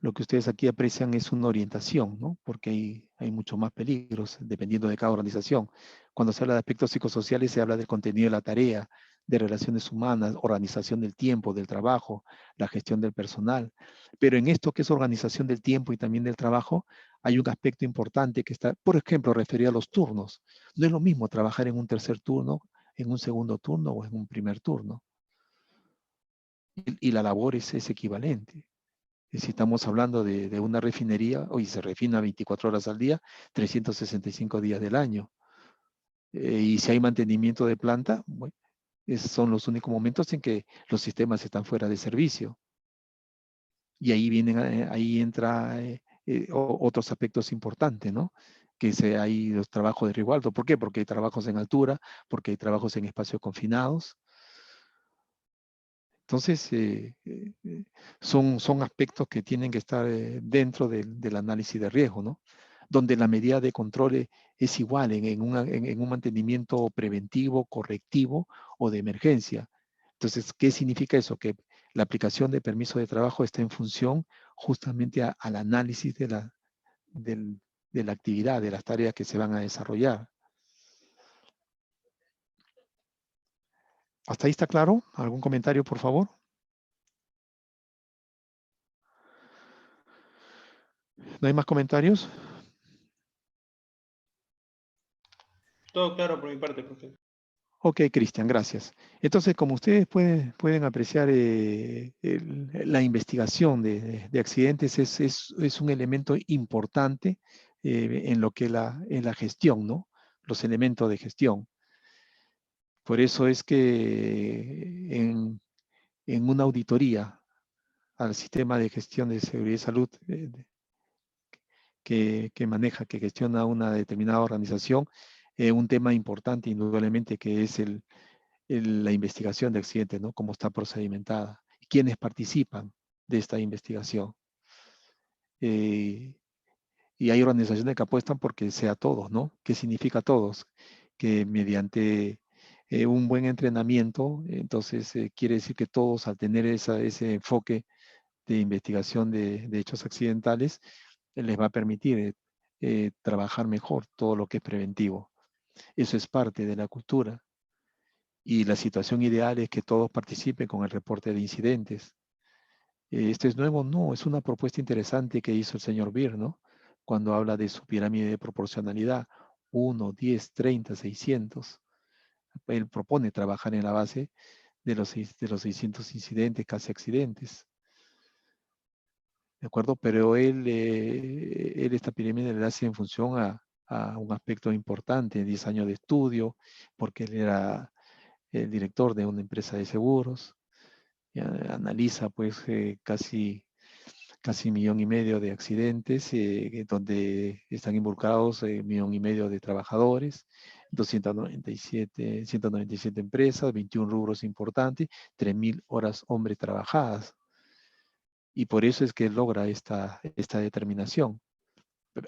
lo que ustedes aquí aprecian es una orientación, ¿no? Porque hay mucho más peligros dependiendo de cada organización. Cuando se habla de aspectos psicosociales, se habla del contenido de la tarea, de relaciones humanas, organización del tiempo, del trabajo, la gestión del personal. Pero en esto que es organización del tiempo y también del trabajo, hay un aspecto importante que está, por ejemplo, referido a los turnos. No es lo mismo trabajar en un tercer turno, en un segundo turno o en un primer turno. Y la labor es equivalente. Si estamos hablando de una refinería, hoy se refina 24 horas al día, 365 días del año. Y si hay mantenimiento de planta, bueno, esos son los únicos momentos en que los sistemas están fuera de servicio. Y ahí entra otros aspectos importantes, ¿no? Que hay los trabajos de resguardo. ¿Por qué? Porque hay trabajos en altura, porque hay trabajos en espacios confinados. Entonces, son aspectos que tienen que estar dentro del análisis de riesgo, ¿no? Donde la medida de control es igual en un mantenimiento preventivo, correctivo o de emergencia. Entonces, ¿qué significa eso? Que la aplicación de permiso de trabajo está en función justamente al análisis de la actividad, de las tareas que se van a desarrollar. ¿Hasta ahí está claro? ¿Algún comentario, por favor? ¿No hay más comentarios? Todo claro por mi parte, profe. Ok, Cristian, gracias. Entonces, como ustedes pueden apreciar, la investigación de accidentes es un elemento importante en lo que en la gestión, ¿no? Los elementos de gestión. Por eso es que en una auditoría al sistema de gestión de seguridad y salud que gestiona una determinada organización, un tema importante indudablemente que es la investigación de accidentes, ¿no? Cómo está procedimentada. ¿Quiénes participan de esta investigación? Y hay organizaciones que apuestan porque sea todos, ¿no? ¿Qué significa todos? Que mediante un buen entrenamiento, entonces quiere decir que todos al tener ese enfoque de investigación de hechos accidentales, les va a permitir trabajar mejor todo lo que es preventivo. Eso es parte de la cultura. Y la situación ideal es que todos participen con el reporte de incidentes. ¿Esto es nuevo? No, es una propuesta interesante que hizo el señor Beer, ¿no? Cuando habla de su pirámide de proporcionalidad, 1, 10, 30, 600. Él propone trabajar en la base de los 600 incidentes, casi accidentes. ¿De acuerdo? Pero él esta pirámide le hace en función a un aspecto importante, 10 años de estudio, porque él era el director de una empresa de seguros, analiza pues casi 1,5 millones de accidentes, donde están involucrados 1,5 millones de trabajadores, 197 empresas, 21 rubros importantes, 3.000 horas hombre trabajadas. Y por eso es que logra esta determinación.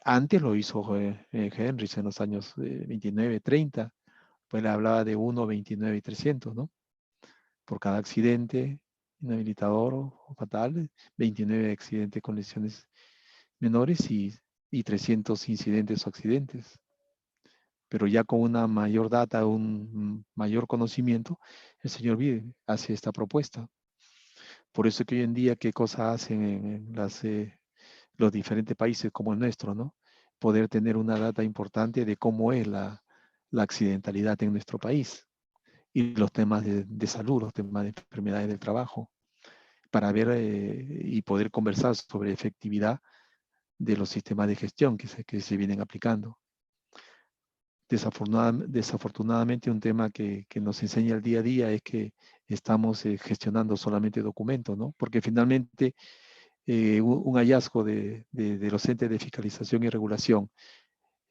Antes lo hizo Henrys en los años 29, 30, pues le hablaba de 1, 29 y 300, ¿no? Por cada accidente inhabilitador o fatal, 29 accidentes con lesiones menores y 300 incidentes o accidentes. Pero ya con una mayor data, un mayor conocimiento, el señor Bide hace esta propuesta. Por eso que hoy en día, ¿qué cosas hacen en los diferentes países como el nuestro, ¿no? Poder tener una data importante de cómo es la accidentalidad en nuestro país y los temas de salud, los temas de enfermedades del trabajo, para ver y poder conversar sobre efectividad de los sistemas de gestión que se vienen aplicando. Desafortunadamente, un tema que nos enseña el día a día es que estamos gestionando solamente documentos, ¿no? Porque finalmente un hallazgo de los entes de fiscalización y regulación,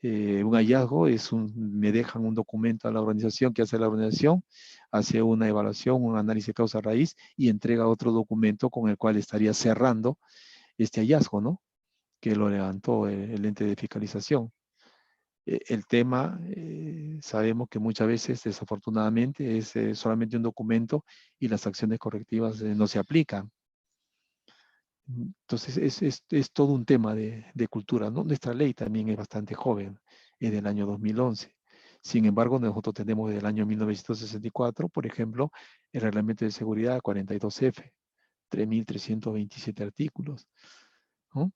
un hallazgo me dejan un documento a la organización, que hace la organización, hace una evaluación, un análisis de causa raíz y entrega otro documento con el cual estaría cerrando este hallazgo, ¿no? Que lo levantó el ente de fiscalización. El tema, sabemos que muchas veces, desafortunadamente, es solamente un documento y las acciones correctivas no se aplican. Entonces, es todo un tema de cultura, ¿no? Nuestra ley también es bastante joven, es del año 2011. Sin embargo, nosotros tenemos del año 1964, por ejemplo, el Reglamento de Seguridad 42F, 3.327 artículos, ¿no?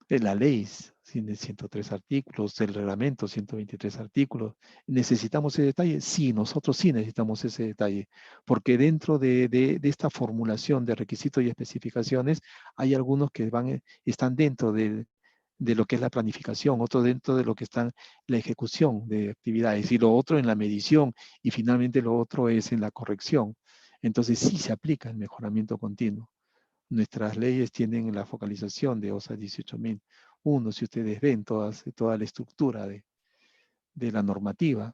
La ley tiene 103 artículos, el reglamento 123 artículos. ¿Necesitamos ese detalle? Sí, nosotros sí necesitamos ese detalle, porque dentro de esta formulación de requisitos y especificaciones hay algunos que están dentro de lo que es la planificación, otros dentro de lo que está la ejecución de actividades, y lo otro en la medición, y finalmente lo otro es en la corrección. Entonces sí se aplica el mejoramiento continuo. Nuestras leyes tienen la focalización de OSA 18.001, si ustedes ven toda la estructura de la normativa.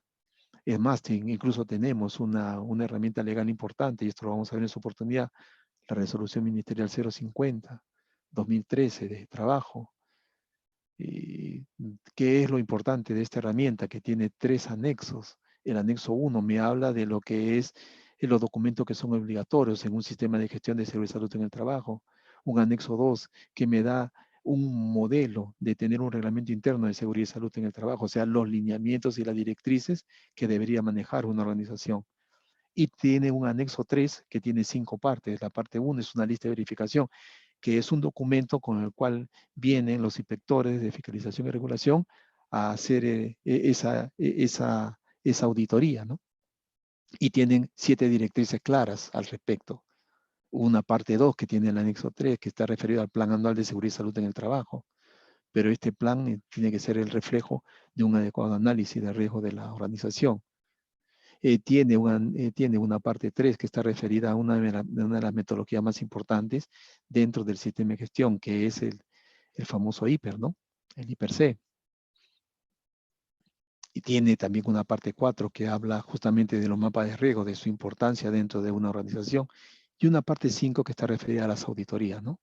Es más, incluso tenemos una herramienta legal importante, y esto lo vamos a ver en su oportunidad, la resolución ministerial 050, 2013 de trabajo. ¿Qué es lo importante de esta herramienta? Que tiene 3 anexos. El anexo 1 me habla de lo que es los documentos que son obligatorios en un sistema de gestión de seguridad y salud en el trabajo. Un anexo 2 que me da un modelo de tener un reglamento interno de seguridad y salud en el trabajo, o sea, los lineamientos y las directrices que debería manejar una organización. Y tiene un anexo 3 que tiene 5 partes. La parte 1 es una lista de verificación, que es un documento con el cual vienen los inspectores de fiscalización y regulación a hacer esa auditoría, ¿no? Y tienen 7 directrices claras al respecto. Una parte 2 que tiene el anexo 3, que está referido al Plan Anual de Seguridad y Salud en el Trabajo. Pero este plan tiene que ser el reflejo de un adecuado análisis de riesgo de la organización. Tiene una parte 3 que está referida a una de las metodologías más importantes dentro del sistema de gestión, que es el famoso HIPER, ¿no? El HIPER-C. Y tiene también una parte 4 que habla justamente de los mapas de riesgo, de su importancia dentro de una organización. Y una parte 5 que está referida a las auditorías, ¿no?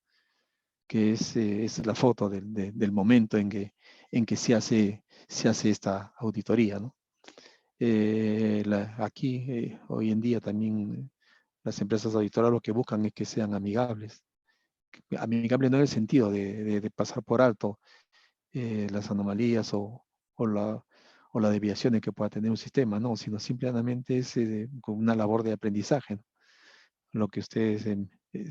Que es la foto del momento en que se hace esta auditoría, ¿no? Aquí, hoy en día también las empresas auditoras lo que buscan es que sean amigables. Amigables no en el sentido de pasar por alto las anomalías o las desviaciones que pueda tener un sistema, no, sino simplemente es una labor de aprendizaje, ¿no? Lo que ustedes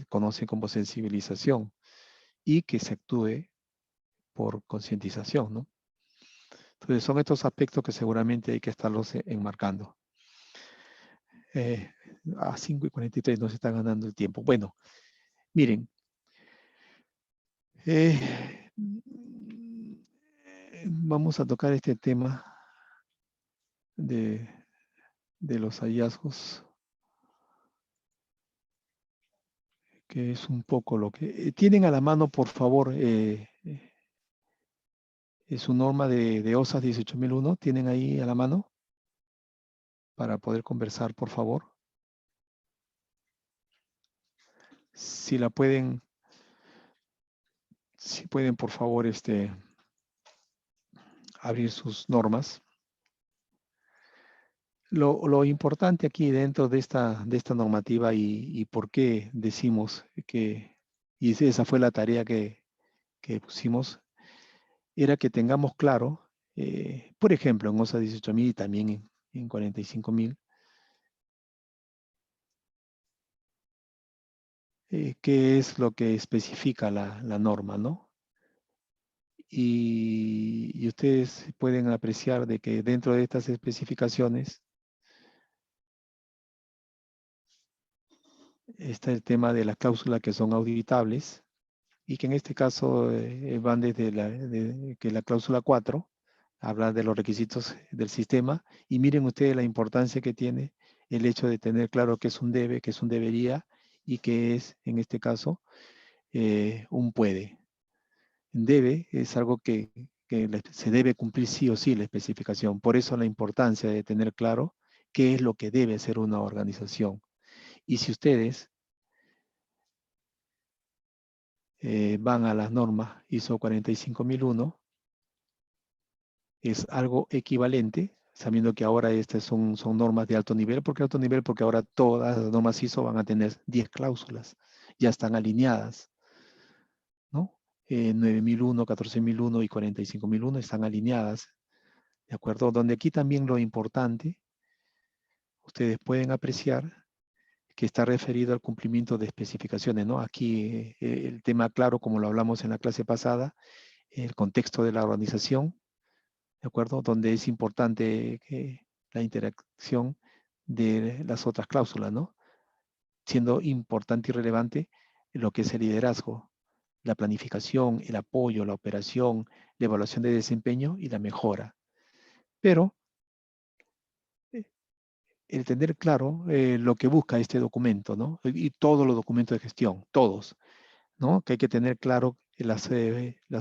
conocen como sensibilización, y que se actúe por concientización, ¿no? Entonces son estos aspectos que seguramente hay que estarlos enmarcando. A 5:43 nos está ganando el tiempo. Bueno, miren, vamos a tocar este tema de los hallazgos, que es un poco lo que... tienen a la mano, por favor, su norma de OSA 18001, ¿tienen ahí a la mano? Para poder conversar, por favor. Si la pueden, por favor, abrir sus normas. Lo importante aquí dentro de esta normativa y por qué decimos que, y esa fue la tarea que pusimos, era que tengamos claro, por ejemplo, en OSA 18.000 y también en 45.000, qué es lo que especifica la norma, ¿no? Y ustedes pueden apreciar de que dentro de estas especificaciones está el tema de las cláusulas que son auditables, y que en este caso van desde que la cláusula 4 habla de los requisitos del sistema, y miren ustedes la importancia que tiene el hecho de tener claro que es un debe, que es un debería, y que es, en este caso, un puede. Debe es algo que se debe cumplir sí o sí la especificación. Por eso la importancia de tener claro qué es lo que debe hacer una organización. Y si ustedes van a las normas ISO 45001, es algo equivalente, sabiendo que ahora estas son normas de alto nivel. ¿Por qué alto nivel? Porque ahora todas las normas ISO van a tener 10 cláusulas, ya están alineadas, ¿no? 9001, 14001 y 45001 están alineadas, ¿de acuerdo? Donde aquí también lo importante, ustedes pueden apreciar que está referido al cumplimiento de especificaciones, ¿no? Aquí el tema claro, como lo hablamos en la clase pasada, el contexto de la organización, ¿de acuerdo? Donde es importante la interacción de las otras cláusulas, ¿no? Siendo importante y relevante lo que es el liderazgo, la planificación, el apoyo, la operación, la evaluación de desempeño y la mejora. Pero el tener claro lo que busca este documento, ¿no? Y todos los documentos de gestión, todos, ¿no? Que hay que tener claro las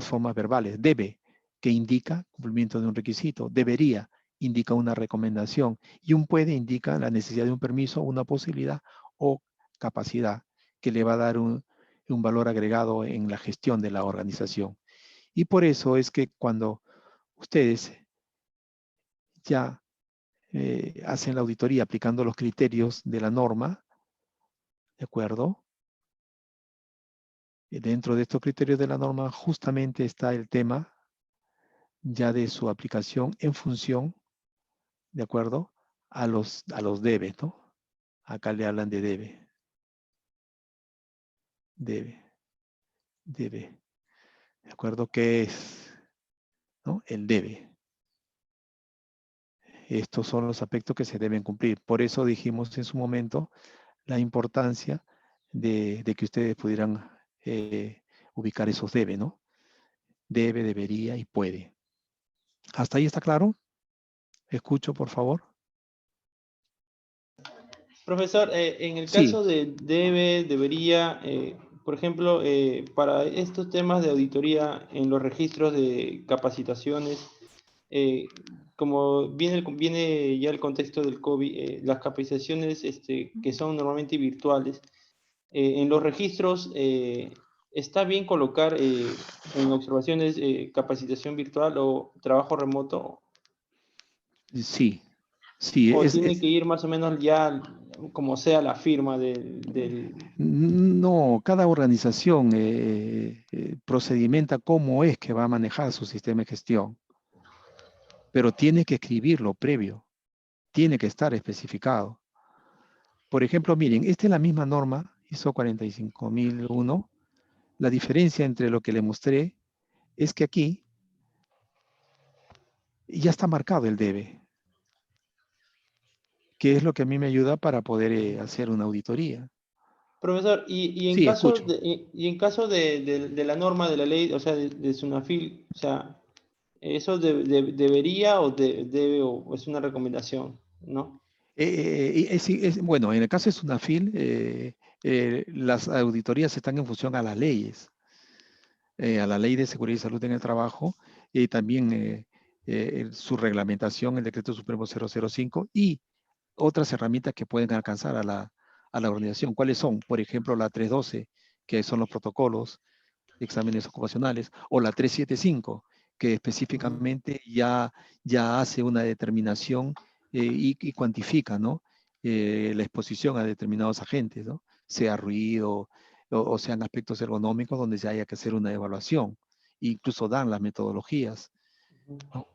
formas verbales. Debe, que indica cumplimiento de un requisito. Debería, indica una recomendación. Y un puede indica la necesidad de un permiso, una posibilidad o capacidad que le va a dar un valor agregado en la gestión de la organización. Y por eso es que cuando ustedes ya hacen la auditoría aplicando los criterios de la norma, ¿de acuerdo? Dentro de estos criterios de la norma justamente está el tema ya de su aplicación en función, ¿de acuerdo? A los debes, ¿no? Acá le hablan de debe. Debe. ¿De acuerdo? ¿Qué es? ¿No? El debe. Estos son los aspectos que se deben cumplir. Por eso dijimos en su momento la importancia de que ustedes pudieran ubicar esos debe, ¿no? Debe, debería y puede. ¿Hasta ahí está claro? Escucho, por favor. Profesor, en el caso de debe, debería, por ejemplo, para estos temas de auditoría en los registros de capacitaciones, como viene ya el contexto del COVID, las capacitaciones que son normalmente virtuales, en los registros, ¿está bien colocar en observaciones capacitación virtual o trabajo remoto? Sí. ¿O tiene que ir más o menos ya como sea la firma del... No, No, cada organización procedimenta cómo es que va a manejar su sistema de gestión, pero tiene que escribirlo previo, tiene que estar especificado. Por ejemplo, miren, esta es la misma norma, ISO 45001. La diferencia entre lo que le mostré es que aquí ya está marcado el debe, que es lo que a mí me ayuda para poder hacer una auditoría. Profesor, y en Sí, caso escucho. y en caso de la norma de la ley, o sea, de SUNAFIL, o sea, eso debería o debe o es una recomendación, ¿no? Bueno, en el caso de SUNAFIL, las auditorías están en función a las leyes, a la Ley de Seguridad y Salud en el Trabajo, y también su reglamentación, el Decreto Supremo 005, y otras herramientas que pueden alcanzar a la organización. ¿Cuáles son? Por ejemplo, la 312, que son los protocolos de exámenes ocupacionales, o la 375, que específicamente ya hace una determinación y cuantifica, ¿no? La exposición a determinados agentes, ¿no? Sea ruido o sean aspectos ergonómicos donde se haya que hacer una evaluación. Incluso dan las metodologías, ¿no?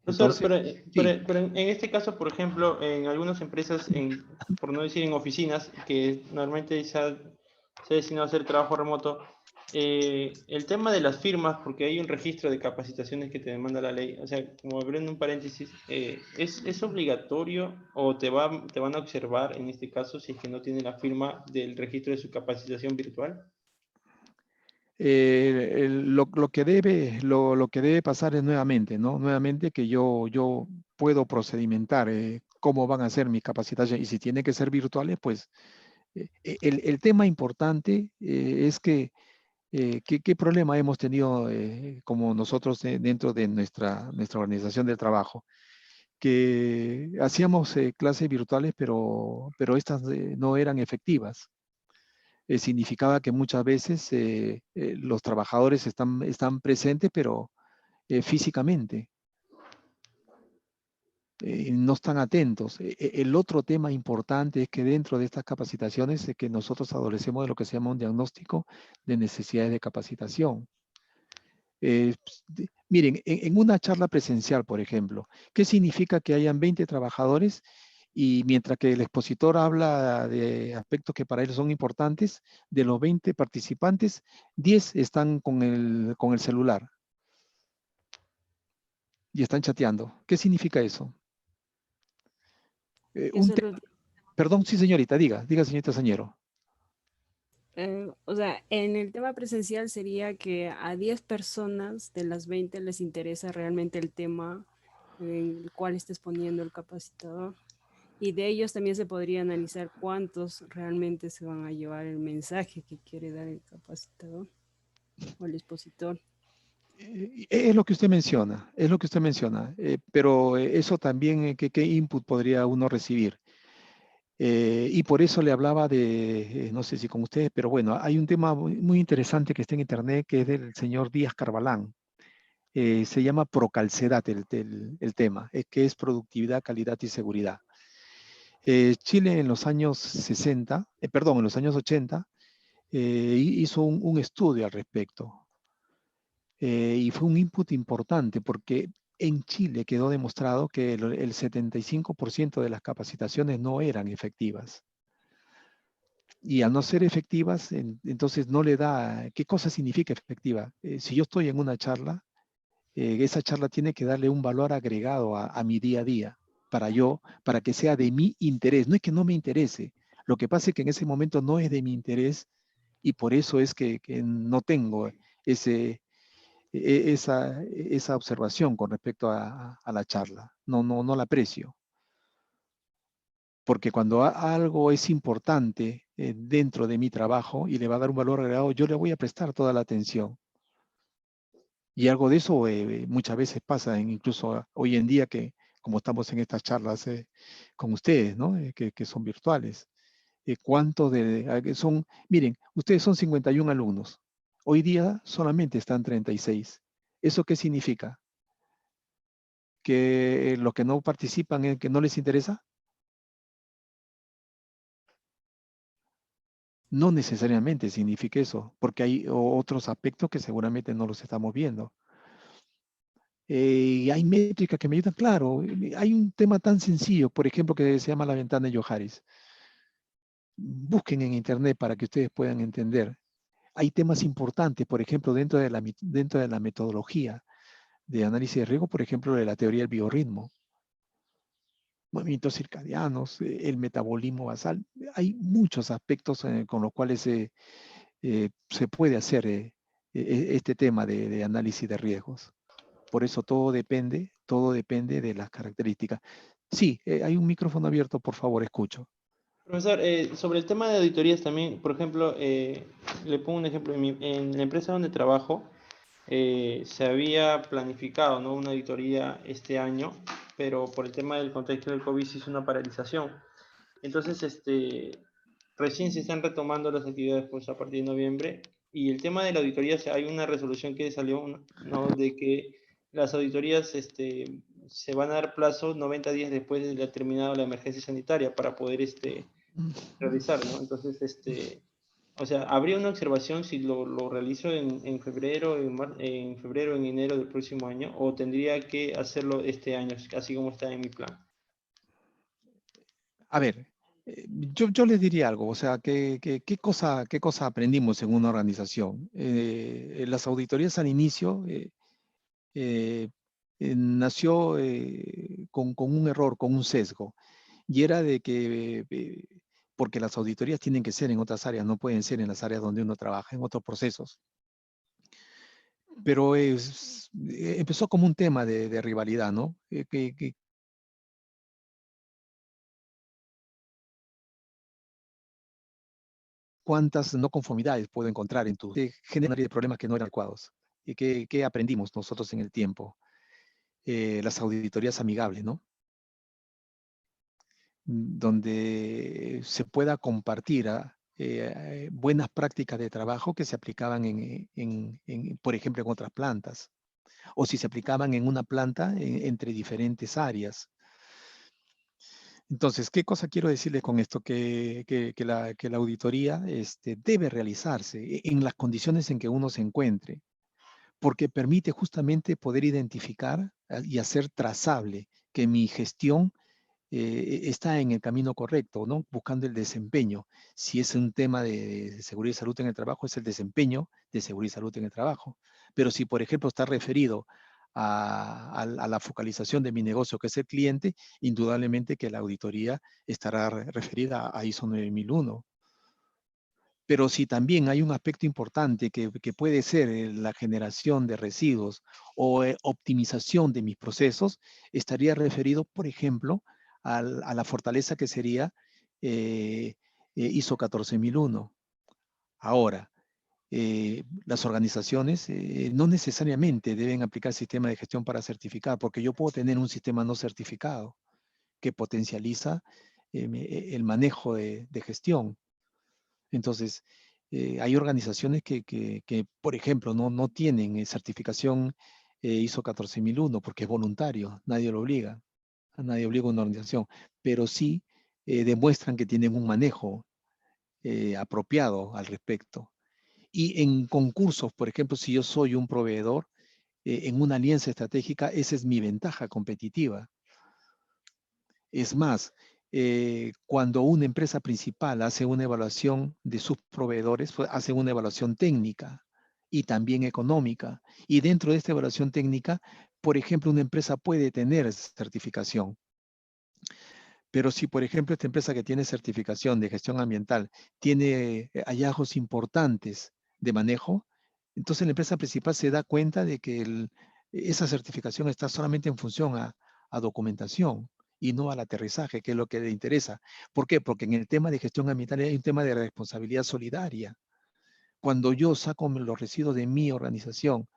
Profesor, Entonces, sí. pero en este caso, por ejemplo, en algunas empresas, por no decir en oficinas, que normalmente se ha destinado a hacer trabajo remoto, el tema de las firmas, porque hay un registro de capacitaciones que te demanda la ley, o sea, como abriendo un paréntesis, ¿es obligatorio o te van a observar en este caso si es que no tiene la firma del registro de su capacitación virtual? Lo que debe pasar es nuevamente, ¿no? Nuevamente que yo puedo procedimentar cómo van a ser mis capacitaciones y si tiene que ser virtuales, pues el tema importante es que ¿qué problema hemos tenido como nosotros dentro de nuestra organización del trabajo? Que hacíamos clases virtuales, pero estas no eran efectivas. Significaba que muchas veces los trabajadores están presentes, pero físicamente no están atentos. El otro tema importante es que dentro de estas capacitaciones es que nosotros adolecemos de lo que se llama un diagnóstico de necesidades de capacitación. Miren, en una charla presencial, por ejemplo, ¿qué significa que hayan 20 trabajadores y mientras que el expositor habla de aspectos que para él son importantes, de los 20 participantes, 10 están con el celular y están chateando? ¿Qué significa eso? Perdón, sí, señorita, diga, señorita Sañero. O sea, en el tema presencial sería que a 10 personas de las 20 les interesa realmente el tema en el cual está exponiendo el capacitador. Y de ellos también se podría analizar cuántos realmente se van a llevar el mensaje que quiere dar el capacitador o el expositor. Es lo que usted menciona, pero eso también, ¿qué input podría uno recibir? Y por eso le hablaba de, no sé si con ustedes, pero bueno, hay un tema muy interesante que está en internet, que es del señor Díaz Carvalán. Se llama Procalcedat el tema, que es productividad, calidad y seguridad. Chile en los años 60, perdón, en los años 80, hizo un estudio al respecto. Y fue un input importante porque en Chile quedó demostrado que el 75% de las capacitaciones no eran efectivas. Y al no ser efectivas, entonces no le da, ¿qué cosa significa efectiva? Si yo estoy en una charla, esa charla tiene que darle un valor agregado a mi día a día, para que sea de mi interés. No es que no me interese, lo que pasa es que en ese momento no es de mi interés y por eso es que no tengo esa observación con respecto a la charla. No la aprecio. Porque cuando algo es importante dentro de mi trabajo y le va a dar un valor agregado, yo le voy a prestar toda la atención. Y algo de eso muchas veces pasa, incluso hoy en día que como estamos en estas charlas con ustedes, ¿no? Que son virtuales. Miren, ustedes son 51 alumnos. Hoy día solamente están 36. ¿Eso qué significa? ¿Que los que no participan, que no les interesa? No necesariamente significa eso, porque hay otros aspectos que seguramente no los estamos viendo. Y hay métricas que me ayudan, claro. Hay un tema tan sencillo, por ejemplo, que se llama la ventana de Johari. Busquen en internet para que ustedes puedan entender. Hay temas importantes, por ejemplo, dentro de la metodología de análisis de riesgo, por ejemplo, de la teoría del biorritmo, movimientos circadianos, el metabolismo basal. Hay muchos aspectos con los cuales se puede hacer este tema de análisis de riesgos. Por eso todo depende de las características. Sí, hay un micrófono abierto, por favor, escucho. Profesor, sobre el tema de auditorías también, por ejemplo, le pongo un ejemplo, en la empresa donde trabajo, se había planificado, ¿no?, una auditoría este año, pero por el tema del contexto del COVID se hizo una paralización. Entonces, recién se están retomando las actividades pues, a partir de noviembre, y el tema de la auditoría, hay una resolución que salió, ¿no?, de que las auditorías se van a dar plazo 90 días después de haber terminado la emergencia sanitaria para poder realizar, ¿no? Entonces, o sea, ¿habría una observación si lo realizo en febrero, en febrero, en enero del próximo año, o tendría que hacerlo este año, así como está en mi plan? A ver, yo les diría algo, o sea, ¿qué cosa aprendimos en una organización? Las auditorías al inicio nació con un error, con un sesgo, y era de que, porque las auditorías tienen que ser en otras áreas, no pueden ser en las áreas donde uno trabaja, en otros procesos. Pero empezó como un tema de rivalidad, ¿no? ¿Cuántas no conformidades puedo encontrar en tu... genera de problemas que no eran adecuados? ¿Y qué aprendimos nosotros en el tiempo? Las auditorías amigables, ¿no? Donde se pueda compartir buenas prácticas de trabajo que se aplicaban por ejemplo, en otras plantas, o si se aplicaban en una planta entre diferentes áreas. Entonces, ¿qué cosa quiero decirles con esto? Que la auditoría debe realizarse en las condiciones en que uno se encuentre, porque permite justamente poder identificar y hacer trazable que mi gestión está en el camino correcto, ¿no? Buscando el desempeño. Si es un tema de seguridad y salud en el trabajo, es el desempeño de seguridad y salud en el trabajo. Pero si, por ejemplo, está referido a la focalización de mi negocio, que es el cliente, indudablemente que la auditoría estará referida a ISO 9001. Pero si también hay un aspecto importante que puede ser la generación de residuos o optimización de mis procesos, estaría referido, por ejemplo, a la fortaleza que sería ISO 14001. Ahora, las organizaciones no necesariamente deben aplicar sistema de gestión para certificar, porque yo puedo tener un sistema no certificado que potencializa el manejo de gestión. Entonces, hay organizaciones que, por ejemplo, no tienen certificación ISO 14001 porque es voluntario, nadie lo obliga, a nadie obliga a una organización, pero sí demuestran que tienen un manejo apropiado al respecto. Y en concursos, por ejemplo, si yo soy un proveedor, en una alianza estratégica, esa es mi ventaja competitiva. Es más, cuando una empresa principal hace una evaluación de sus proveedores, pues hace una evaluación técnica y también económica. Y dentro de esta evaluación técnica, por ejemplo, una empresa puede tener certificación. Pero si, por ejemplo, esta empresa que tiene certificación de gestión ambiental tiene hallazgos importantes de manejo, entonces la empresa principal se da cuenta de que esa certificación está solamente en función a documentación y no al aterrizaje, que es lo que le interesa. ¿Por qué? Porque en el tema de gestión ambiental hay un tema de responsabilidad solidaria. Cuando yo saco los residuos de mi organización,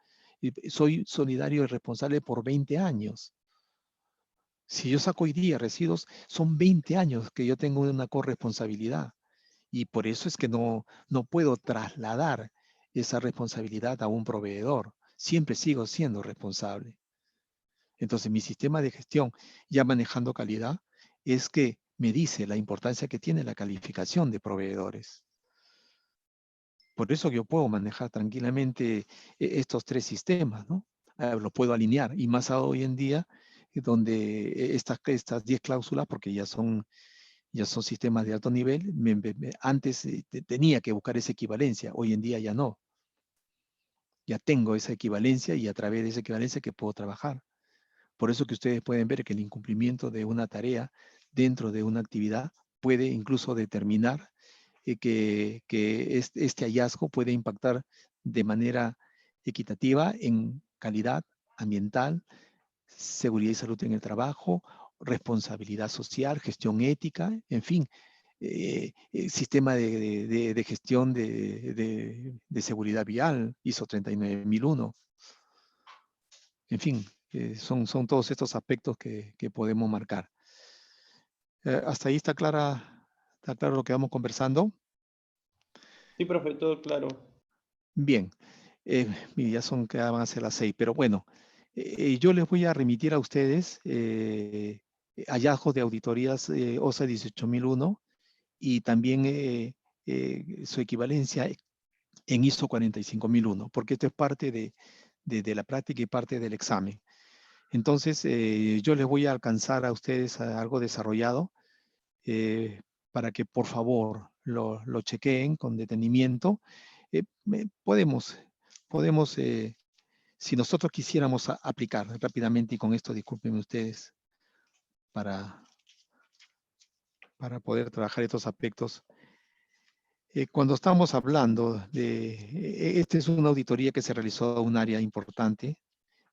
soy solidario y responsable por 20 años. Si yo saco hoy día residuos, son 20 años que yo tengo una corresponsabilidad. Y por eso es que no puedo trasladar esa responsabilidad a un proveedor. Siempre sigo siendo responsable. Entonces, mi sistema de gestión, ya manejando calidad, es que me dice la importancia que tiene la calificación de proveedores. Por eso yo puedo manejar tranquilamente estos 3 sistemas, ¿no? Lo puedo alinear, y más hoy en día, donde estas 10 cláusulas, porque ya son sistemas de alto nivel, antes tenía que buscar esa equivalencia, hoy en día ya no. Ya tengo esa equivalencia y a través de esa equivalencia que puedo trabajar. Por eso que ustedes pueden ver que el incumplimiento de una tarea dentro de una actividad puede incluso determinar que este hallazgo puede impactar de manera equitativa en calidad ambiental, seguridad y salud en el trabajo, responsabilidad social, gestión ética, en fin, sistema de gestión de seguridad vial, ISO 39001. En fin, son todos estos aspectos que podemos marcar. ¿Hasta ahí está claro lo que vamos conversando? Sí, profe, todo claro. Bien, mire, ya van a ser las 6, pero bueno, yo les voy a remitir a ustedes hallazgos de auditorías OSA 18001 y también su equivalencia en ISO 45001, porque esto es parte de la práctica y parte del examen. Entonces, yo les voy a alcanzar a ustedes algo desarrollado para que por favor lo chequeen con detenimiento. Podemos, si nosotros quisiéramos aplicar rápidamente, y con esto discúlpenme ustedes, para poder trabajar estos aspectos. Cuando estamos hablando esta es una auditoría que se realizó a un área importante,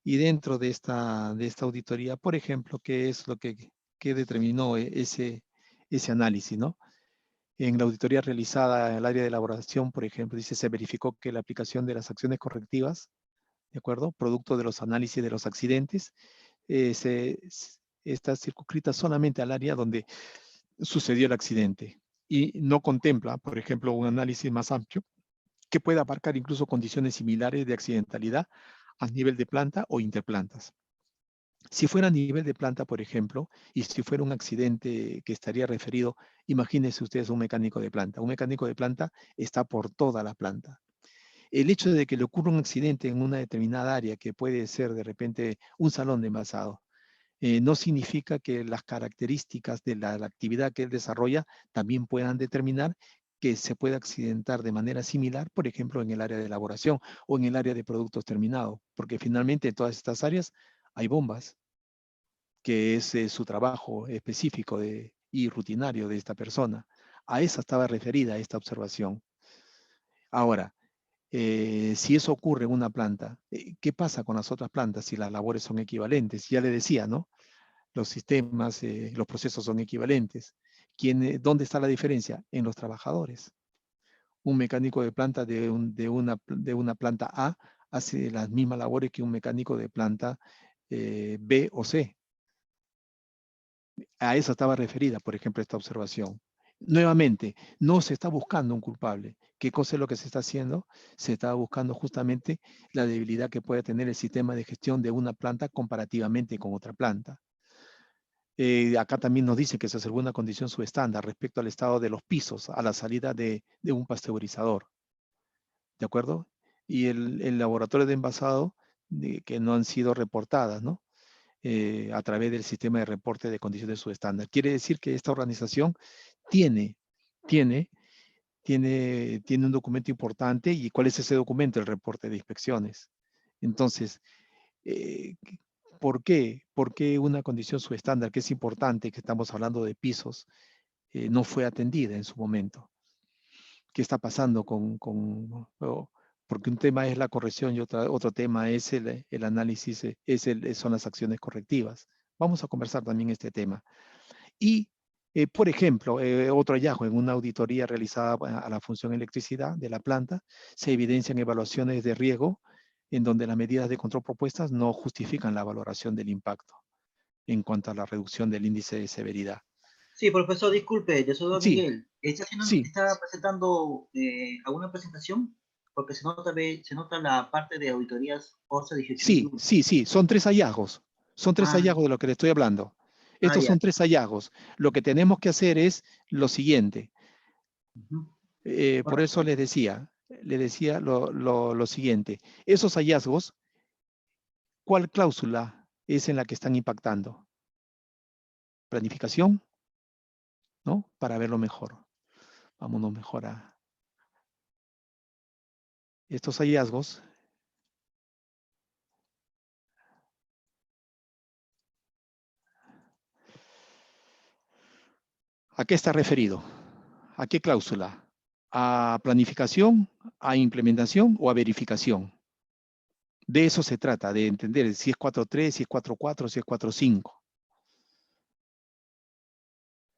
y dentro de esta auditoría, por ejemplo, ¿qué es lo que determinó ese análisis, ¿no? En la auditoría realizada en el área de elaboración, por ejemplo, dice, se verificó que la aplicación de las acciones correctivas, ¿de acuerdo? Producto de los análisis de los accidentes, está circunscrita solamente al área donde sucedió el accidente y no contempla, por ejemplo, un análisis más amplio que pueda abarcar incluso condiciones similares de accidentalidad a nivel de planta o interplantas. Si fuera a nivel de planta, por ejemplo, y si fuera un accidente que estaría referido, imagínense ustedes un mecánico de planta. Un mecánico de planta está por toda la planta. El hecho de que le ocurra un accidente en una determinada área, que puede ser de repente un salón de envasado, no significa que las características de la actividad que él desarrolla también puedan determinar que se pueda accidentar de manera similar, por ejemplo, en el área de elaboración o en el área de productos terminados, porque finalmente en todas estas áreas hay bombas, que es su trabajo específico y rutinario de esta persona. A esa estaba referida esta observación. Ahora, si eso ocurre en una planta, ¿qué pasa con las otras plantas si las labores son equivalentes? Ya le decía, ¿no? Los sistemas, los procesos son equivalentes. ¿Dónde está la diferencia? En los trabajadores. Un mecánico de planta de una planta A hace las mismas labores que un mecánico de planta B o C. A eso estaba referida, por ejemplo, esta observación. Nuevamente, no se está buscando un culpable. ¿Qué cosa es lo que se está haciendo? Se está buscando justamente la debilidad que puede tener el sistema de gestión de una planta comparativamente con otra planta. Acá también nos dice que se observó una condición subestándar respecto al estado de los pisos a la salida de un pasteurizador. ¿De acuerdo? Y el laboratorio de envasado que no han sido reportadas, ¿no? A través del sistema de reporte de condiciones subestándar. Quiere decir que esta organización tiene un documento importante. ¿Y cuál es ese documento? El reporte de inspecciones. Entonces, ¿por qué? ¿Por qué una condición subestándar, que es importante, que estamos hablando de pisos, no fue atendida en su momento? ¿Qué está pasando porque un tema es la corrección y otro tema es el análisis, son las acciones correctivas? Vamos a conversar también este tema. Y, por ejemplo, otro hallazgo en una auditoría realizada a la función electricidad de la planta, se evidencian evaluaciones de riesgo en donde las medidas de control propuestas no justifican la valoración del impacto en cuanto a la reducción del índice de severidad. Sí, profesor, disculpe, yo soy Don Sí, Miguel. ¿Está presentando alguna presentación? Porque se nota la parte de auditorías OSA 18. Sí, son 3 hallazgos. Son 3 hallazgos de lo que le estoy hablando. Estos son 3 hallazgos. Lo que tenemos que hacer es lo siguiente. Por eso les decía, le decía lo siguiente. Esos hallazgos, ¿cuál cláusula es en la que están impactando? Planificación, ¿no? Para verlo mejor. Vámonos mejor a estos hallazgos. ¿A qué está referido? ¿A qué cláusula? ¿A planificación, a implementación o a verificación? De eso se trata, de entender si es 4.3, si es 4.4, si es 4.5.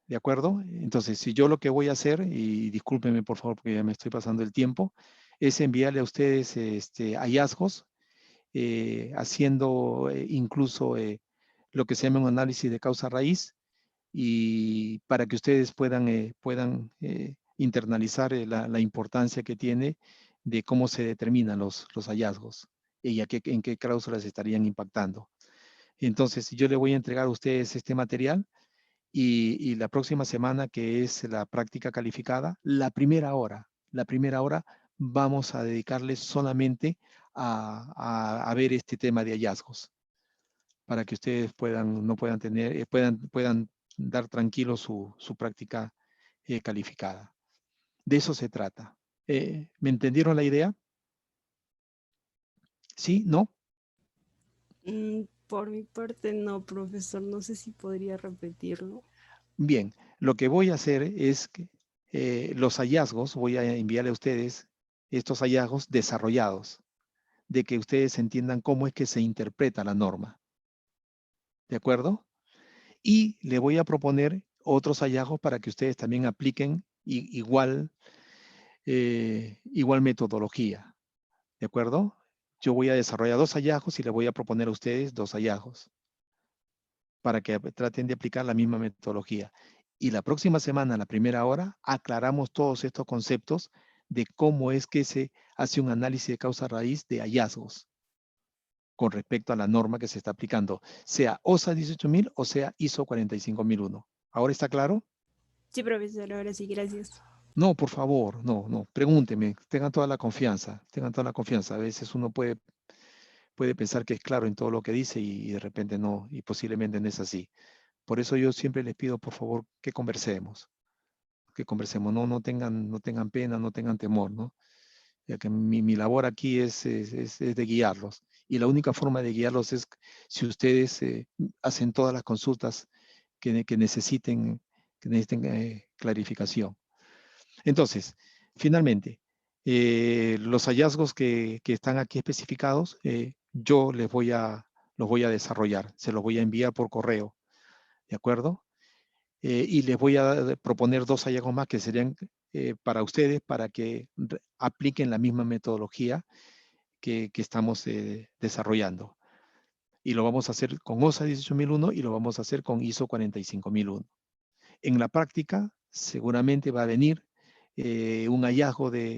¿De acuerdo? Entonces, si yo lo que voy a hacer, y discúlpenme por favor porque ya me estoy pasando el tiempo, es enviarle a ustedes hallazgos, haciendo incluso lo que se llama un análisis de causa raíz, y para que ustedes puedan internalizar la importancia que tiene de cómo se determinan los hallazgos y en qué cláusulas estarían impactando. Entonces, yo le voy a entregar a ustedes este material y la próxima semana, que es la práctica calificada, la primera hora vamos a dedicarles solamente a ver este tema de hallazgos, para que ustedes puedan dar tranquilo su práctica calificada. De eso se trata. ¿Me entendieron la idea? ¿Sí? ¿No? Por mi parte no, profesor. No sé si podría repetirlo. Bien, lo que voy a hacer es que los hallazgos, voy a enviarle a ustedes estos hallazgos desarrollados, de que ustedes entiendan cómo es que se interpreta la norma. ¿De acuerdo? Y le voy a proponer otros hallazgos para que ustedes también apliquen igual metodología. ¿De acuerdo? Yo voy a desarrollar 2 hallazgos y le voy a proponer a ustedes 2 hallazgos para que traten de aplicar la misma metodología. Y la próxima semana, a la primera hora, aclaramos todos estos conceptos de cómo es que se hace un análisis de causa raíz de hallazgos con respecto a la norma que se está aplicando, sea OSA 18000 o sea ISO 45001. ¿Ahora está claro? Sí, profesor, ahora sí, gracias. No, por favor, no, pregúnteme, tengan toda la confianza, A veces uno puede pensar que es claro en todo lo que dice y de repente no, y posiblemente no es así. Por eso yo siempre les pido, por favor, que conversemos, no tengan pena, no tengan temor, ¿no? Ya que mi labor aquí es de guiarlos, y la única forma de guiarlos es si ustedes hacen todas las consultas que necesiten clarificación. Entonces, finalmente, los hallazgos que están aquí especificados, yo los voy a desarrollar, se los voy a enviar por correo, ¿de acuerdo? Y les voy a proponer 2 hallazgos más que serían para ustedes, para que apliquen la misma metodología que estamos desarrollando. Y lo vamos a hacer con OSA 18001 y lo vamos a hacer con ISO 45001. En la práctica, seguramente va a venir un hallazgo de